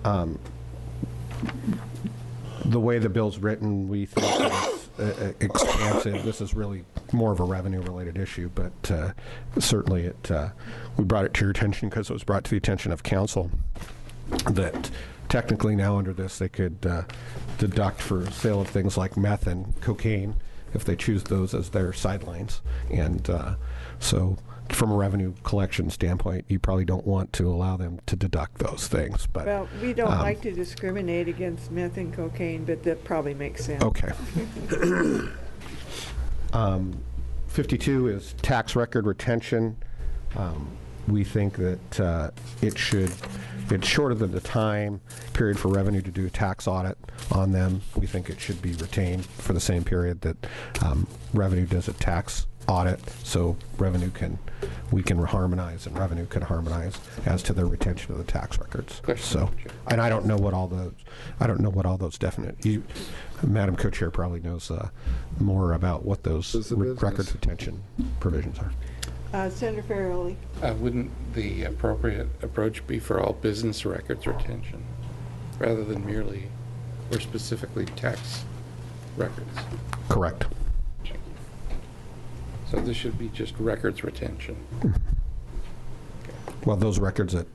The way the bill's written, we think it's expansive. This is really more of a revenue-related issue, but certainly we brought it to your attention because it was brought to the attention of council that technically now under this they could deduct for sale of things like meth and cocaine if they choose those as their sidelines. And so from a revenue collection standpoint, you probably don't want to allow them to deduct those things. But Well, we don't like to discriminate against meth and cocaine, but that probably makes sense. Okay. 52 is tax record retention. We think that it's shorter than the time period for revenue to do a tax audit on them. We think it should be retained for the same period that revenue does a tax audit, so we can harmonize and revenue can harmonize as to their retention of the tax records. So, and I don't know what all those definite. Madam Co-Chair probably knows more about what those records retention provisions are. Senator Farrelly. Wouldn't the appropriate approach be for all business records retention rather than merely or specifically tax records? Correct. So this should be just records retention. Well, those records that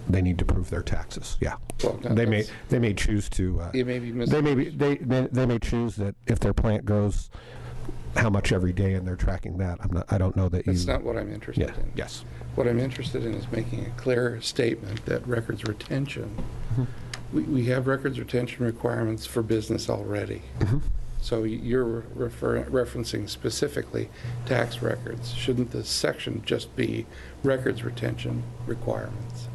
they need to prove their taxes. Yeah, Well, no, they may choose to. You may be they may choose that if their plant grows how much every day and they're tracking that. I don't know that That's not what I'm interested in. Yes. What I'm interested in is making a clear statement that records retention, we have records retention requirements for business already. So you're referencing specifically tax records. Shouldn't this section just be records retention requirements?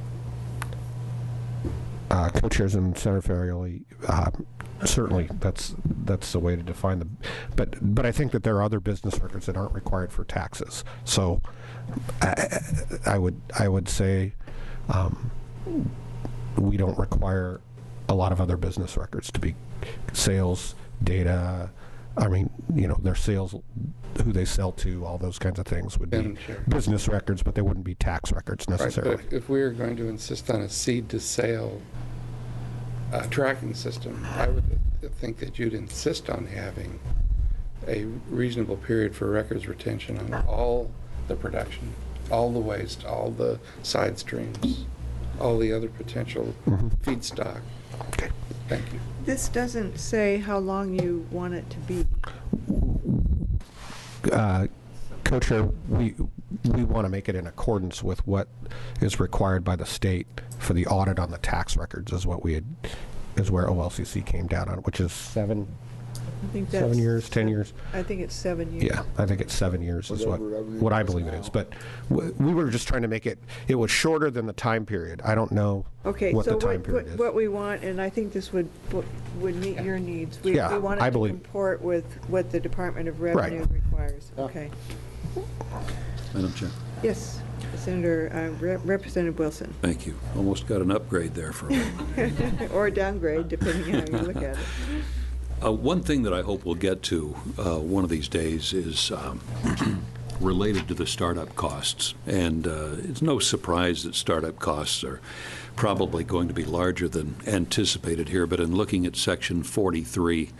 Co-chairs and Senator Farrelly, certainly that's the way to define them. But I think that there are other business records that aren't required for taxes. So I would say we don't require a lot of other business records to be sales data. I mean, their sales, who they sell to, all those kinds of things would be business records, but they wouldn't be tax records necessarily. Right, but if we are going to insist on a seed to sale tracking system, I would think that you'd insist on having a reasonable period for records retention on all the production, all the waste, all the side streams, all the other potential feedstock. Okay. Thank you. This doesn't say how long you want it to be. Co-chair, we want to make it in accordance with what is required by the state for the audit on the tax records is where OLCC came down on, which is 7 years, 10 years. I think it's 7 years. Yeah, I think it's 7 years is what I believe it is. But we were just trying to make it was shorter than the time period. I don't know what the time period is. What we want, and I think this would meet your needs. We want it to comport with what the Department of Revenue requires. Okay. Madam Chair. Yes, Senator, Representative Wilson. Thank you. Almost got an upgrade there for a moment. Or a downgrade, depending on how you look at it. One thing that I hope we'll get to one of these days is related to the startup costs. And it's no surprise that startup costs are probably going to be larger than anticipated here. But in looking at Section 43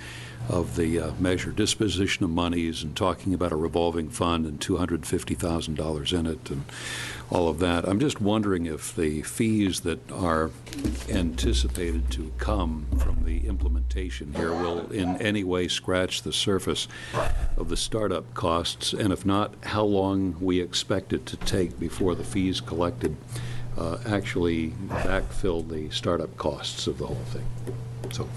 of the measure, disposition of monies, and talking about a revolving fund and $250,000 in it and all of that, I'm just wondering if the fees that are anticipated to come from the implementation here will in any way scratch the surface of the startup costs, and if not, how long we expect it to take before the fees collected actually backfill the startup costs of the whole thing. So,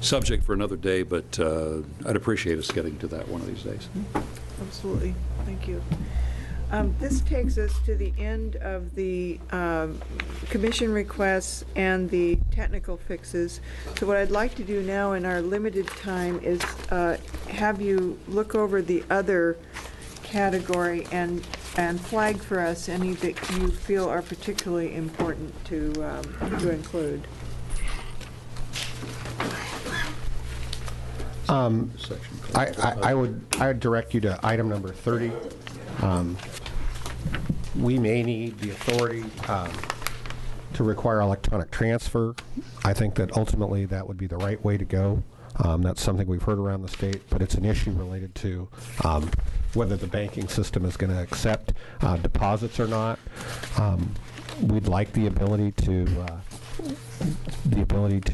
subject for another day, but I'd appreciate us getting to that one of these days. Absolutely. Thank you. This takes us to the end of the commission requests and the technical fixes. So what I'd like to do now in our limited time is have you look over the other category and flag for us any that you feel are particularly important to include. I would direct you to item number 30. We may need the authority to require electronic transfer. I think that ultimately that would be the right way to go. That's something we've heard around the state, but it's an issue related to whether the banking system is going to accept deposits or not. We'd like the ability to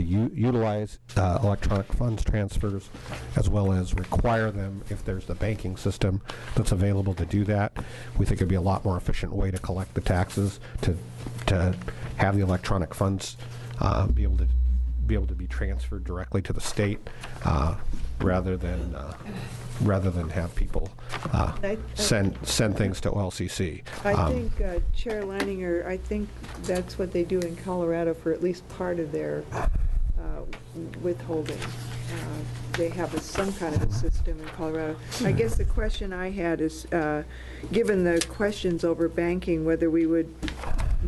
utilize electronic funds transfers, as well as require them if there's the banking system that's available to do that. We think it'd be a lot more efficient way to collect the taxes to have the electronic funds be able to be transferred directly to the state rather than have people send things to OLCC. I think Chair Leininger, I think that's what they do in Colorado for at least part of their withholding. They have some kind of a system in Colorado. I guess the question I had is, given the questions over banking, whether we would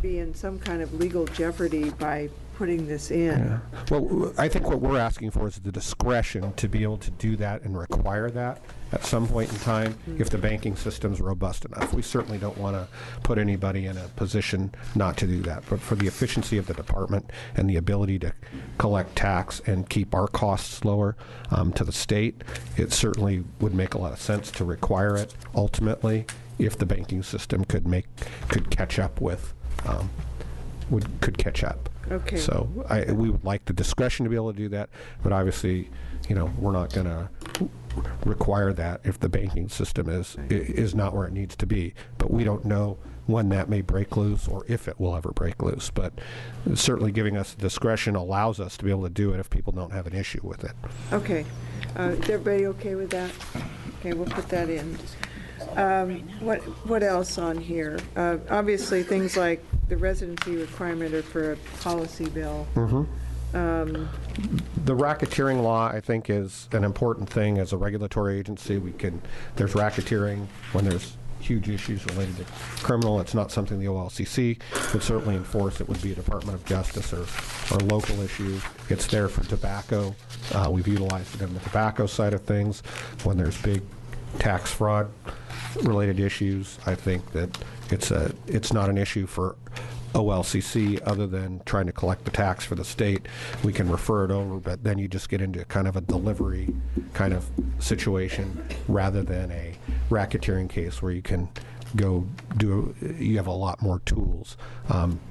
be in some kind of legal jeopardy by putting this in. Yeah. Well, I think what we're asking for is the discretion to be able to do that and require that at some point in time if the banking system's robust enough. We certainly don't want to put anybody in a position not to do that. But for the efficiency of the department and the ability to collect tax and keep our costs lower to the state, it certainly would make a lot of sense to require it ultimately if the banking system could catch up with could catch up. Okay. So we would like the discretion to be able to do that, but obviously, we're not going to require that if the banking system is not where it needs to be. But we don't know when that may break loose or if it will ever break loose. But certainly giving us discretion allows us to be able to do it if people don't have an issue with it. Okay. Is everybody okay with that? Okay, we'll put that in. What else on here? Obviously, things like the residency requirement are for a policy bill. The racketeering law, I think, is an important thing as a regulatory agency. There's racketeering when there's huge issues related to criminal. It's not something the OLCC would certainly enforce. It would be a Department of Justice or local issue. It's there for tobacco. We've utilized it in the tobacco side of things. When there's big tax fraud related issues, I think that it's not an issue for OLCC other than trying to collect the tax for the state. We can refer it over, but then you just get into kind of a delivery kind of situation rather than a racketeering case where you can you have a lot more tools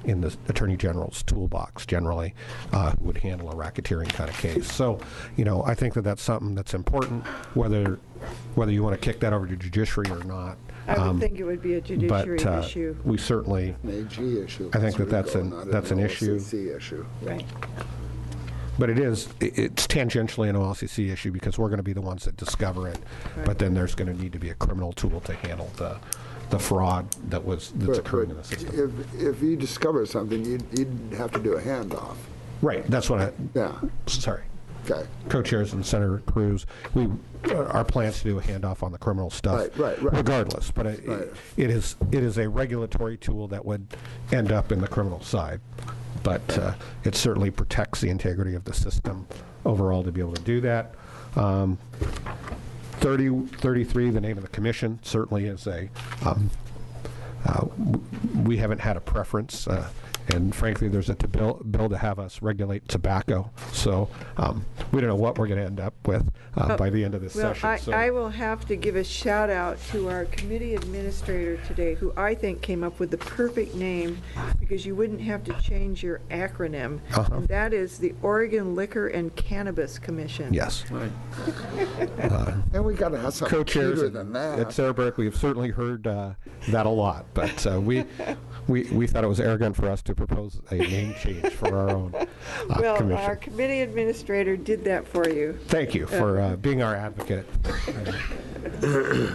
in the Attorney General's toolbox generally who would handle a racketeering kind of case. So, I think that that's something that's important, whether you want to kick that over to judiciary or not. I would think it would be a judiciary issue. We certainly, An AG issue. I think that's an issue. OLCC issue. Right. But it's tangentially an OLCC issue because we're going to be the ones that discover it. Right. But then there's going to need to be a criminal tool to handle the fraud that's occurring in the system. If you discover something, you'd have to do a handoff. Right. That's what sorry. Okay. Co-chairs and Senator Cruz, our plans to do a handoff on the criminal stuff, right. regardless. But it is a regulatory tool that would end up in the criminal side. But it certainly protects the integrity of the system overall to be able to do that. 33, the name of the commission, certainly is we haven't had a preference. And frankly, there's a bill to have us regulate tobacco. So we don't know what we're going to end up with by the end of this session. So. I will have to give a shout out to our committee administrator today, who I think came up with the perfect name because you wouldn't have to change your acronym. And that is the Oregon Liquor and Cannabis Commission. Yes. Right. And we got to have something cuter than that. At Sarah Burke, we've certainly heard that a lot. But we thought it was arrogant for us to propose a name change for our own commission. Well, our committee administrator did that for you. Thank you for being our advocate. Okay.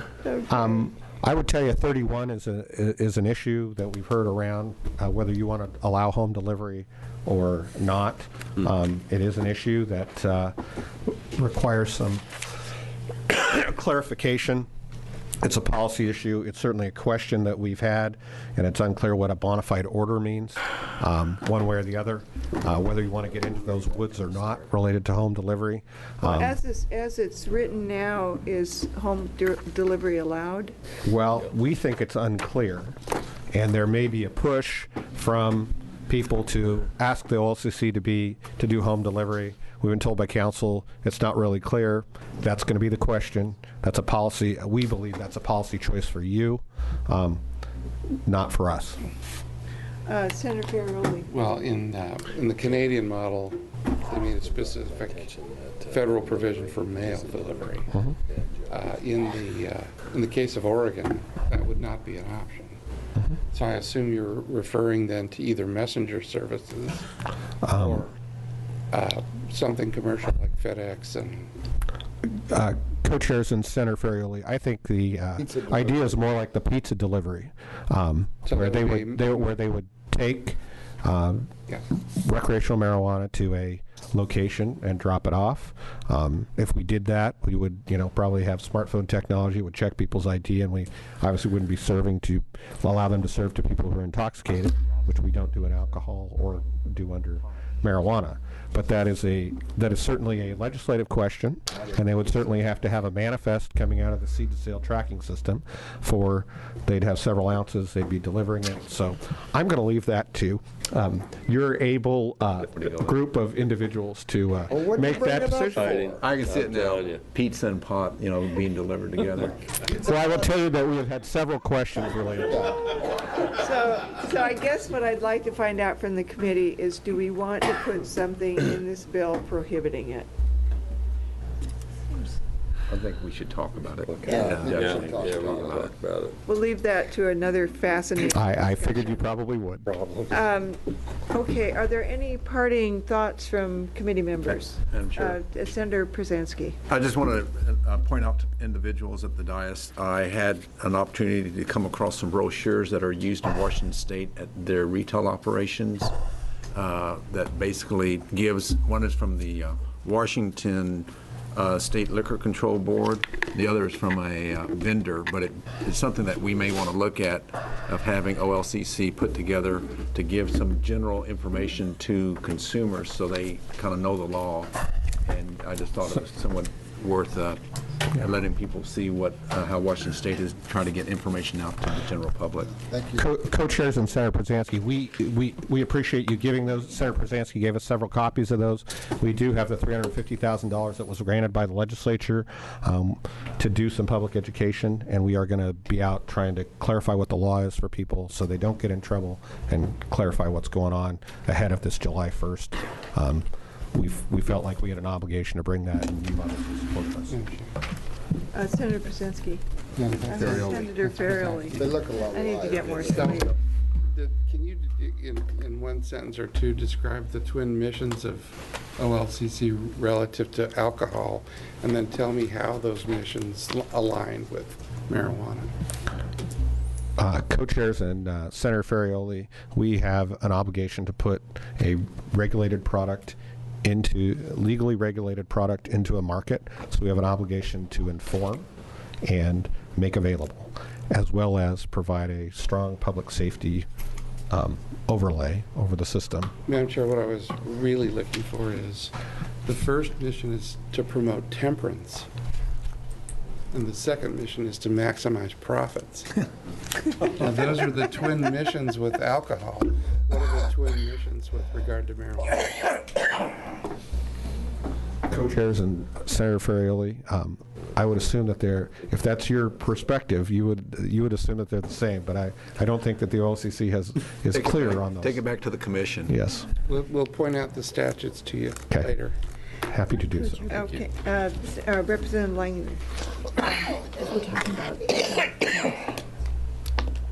I would tell you 31 is an issue that we've heard around, whether you want to allow home delivery or not. It is an issue that requires some clarification. It's a policy issue. It's certainly a question that we've had, and it's unclear what a bona fide order means, one way or the other, whether you want to get into those woods or not related to home delivery. As it's written now, is home delivery allowed? Well, we think it's unclear, and there may be a push from people to ask the OLCC to do home delivery. We've been told by council it's not really clear. That's going to be the question. That's a policy. We believe that's a policy choice for you, not for us. Senator Farrelly. Well, in the Canadian model, they made a specific federal provision for mail delivery. In the case of Oregon, that would not be an option. So I assume you're referring then to either messenger services or something commercial like FedEx and. Co-chairs and Senator Ferrioli, I think the idea is more like the pizza delivery, where they would take recreational marijuana to a location and drop it off. If we did that, we would, probably have smartphone technology, would check people's ID, and we obviously wouldn't be serving to allow them to serve to people who are intoxicated, which we don't do in alcohol or do under marijuana. But that is certainly a legislative question, and they would certainly have to have a manifest coming out of the seed to sale tracking system they'd have several ounces, they'd be delivering it. So I'm going to leave that to your able group of individuals to make that decision. I can sit now, pizza and pot, being delivered together. So I will tell you that we have had several questions related to that. So I guess what I'd like to find out from the committee is, do we want to put something in this bill prohibiting it? I think we should talk about it. we can talk about it. We'll leave that to another fascinating. I figured you probably would. Okay, are there any parting thoughts from committee members? Madam Chair. Senator Przanski. I just want to point out to individuals at the dais, I had an opportunity to come across some brochures that are used in Washington State at their retail operations that basically gives, one is from the Washington State Liquor Control Board. The other is from a vendor, but it's something that we may want to look at, of having OLCC put together to give some general information to consumers so they kind of know the law. And I just thought it was somewhat worth letting people see how Washington State is trying to get information out to the general public. Thank you. Co-chairs and Senator Przanski, we appreciate you giving those. Senator Przanski gave us several copies of those. We do have the $350,000 that was granted by the legislature to do some public education, and we are going to be out trying to clarify what the law is for people so they don't get in trouble, and clarify what's going on ahead of this July 1st. We felt like we had an obligation to bring that, and you obviously support us. Senator Przanski. Senator Farrelly. They look a lot I need to get more alike. sleep. Can you, in one sentence or two, describe the twin missions of OLCC relative to alcohol, and then tell me how those missions align with marijuana? Co-chairs and Senator Ferrioli, we have an obligation to put a legally regulated product into a market. So we have an obligation to inform and make available, as well as provide a strong public safety overlay over the system. Madam Chair, what I was really looking for is, the first mission is to promote temperance, and the second mission is to maximize profits. Now, those are the twin missions with alcohol. What are the twin missions with regard to marijuana? Co-chairs and Senator Ferrioli, I would assume that if that's your perspective, you would assume that they're the same. But I don't think that the OLCC is clear on those. Take it back to the commission. Yes. We'll point out the statutes to you later. Happy to do so. Okay. Representative Langner. As we're talking about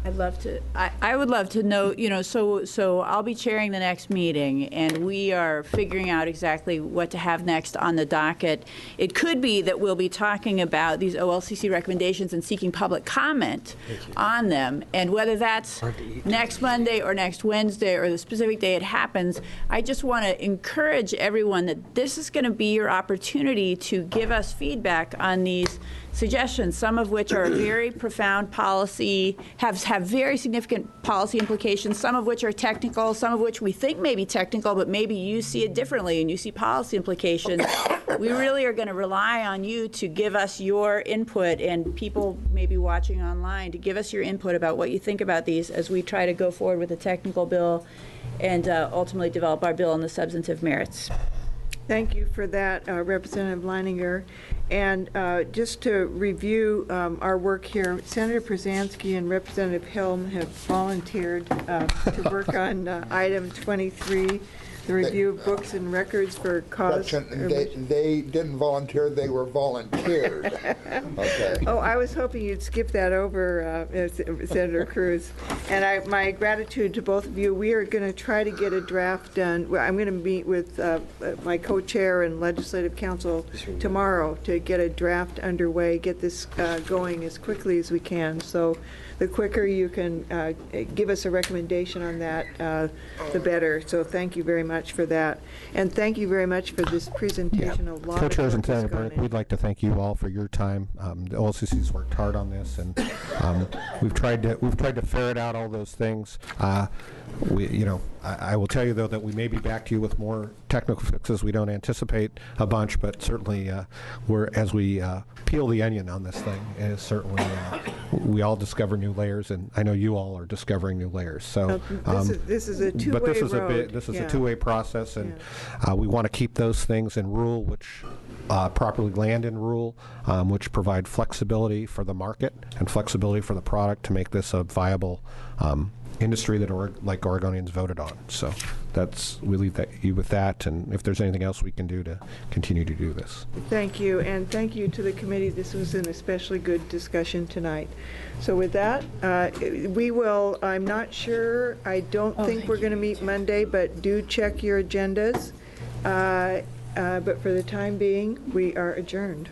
I'd love to. I would love to know. So I'll be chairing the next meeting, and we are figuring out exactly what to have next on the docket. It could be that we'll be talking about these OLCC recommendations and seeking public comment on them, and whether that's next Monday or next Wednesday or the specific day it happens. I just want to encourage everyone that this is going to be your opportunity to give us feedback on these suggestions, some of which are very profound policy, have very significant policy implications, some of which are technical, some of which we think may be technical, but maybe you see it differently and you see policy implications. We really are going to rely on you to give us your input, and people maybe watching online to give us your input about what you think about these as we try to go forward with the technical bill and ultimately develop our bill on the substantive merits. Thank you for that, Representative Leininger. And just to review our work here, Senator Przansky and Representative Helm have volunteered to work on item 23, the review of books and records for cause. They didn't volunteer, they were volunteered. Okay. Oh, I was hoping you'd skip that over, Senator Cruz. And my gratitude to both of you. We are going to try to get a draft done. Well, I'm going to meet with my co-chair and legislative council tomorrow to get a draft underway, get this going as quickly as we can. So the quicker you can give us a recommendation on that, the better. So thank you very much for that. And thank you very much for this presentation. A lot of Co-chairs and work has Senator gone Burnett, in. we'd like to thank you all for your time. The OLCC's worked hard on this, and we've tried to ferret out all those things. I will tell you, though, that we may be back to you with more technical fixes. We don't anticipate a bunch, but certainly as we peel the onion on this thing, is certainly we all discover new layers, and I know you all are discovering new layers. So this is a two-way but this is road. this is a two-way process, and we want to keep those things in rule, which properly land in rule, which provide flexibility for the market and flexibility for the product to make this a viable industry that Oregonians voted on. So we leave you with that, and if there's anything else we can do to continue to do this. Thank you, and thank you to the committee. This was an especially good discussion tonight. So with that, we will, I'm not sure, I don't think we're going to meet Monday, but do check your agendas. But for the time being, we are adjourned.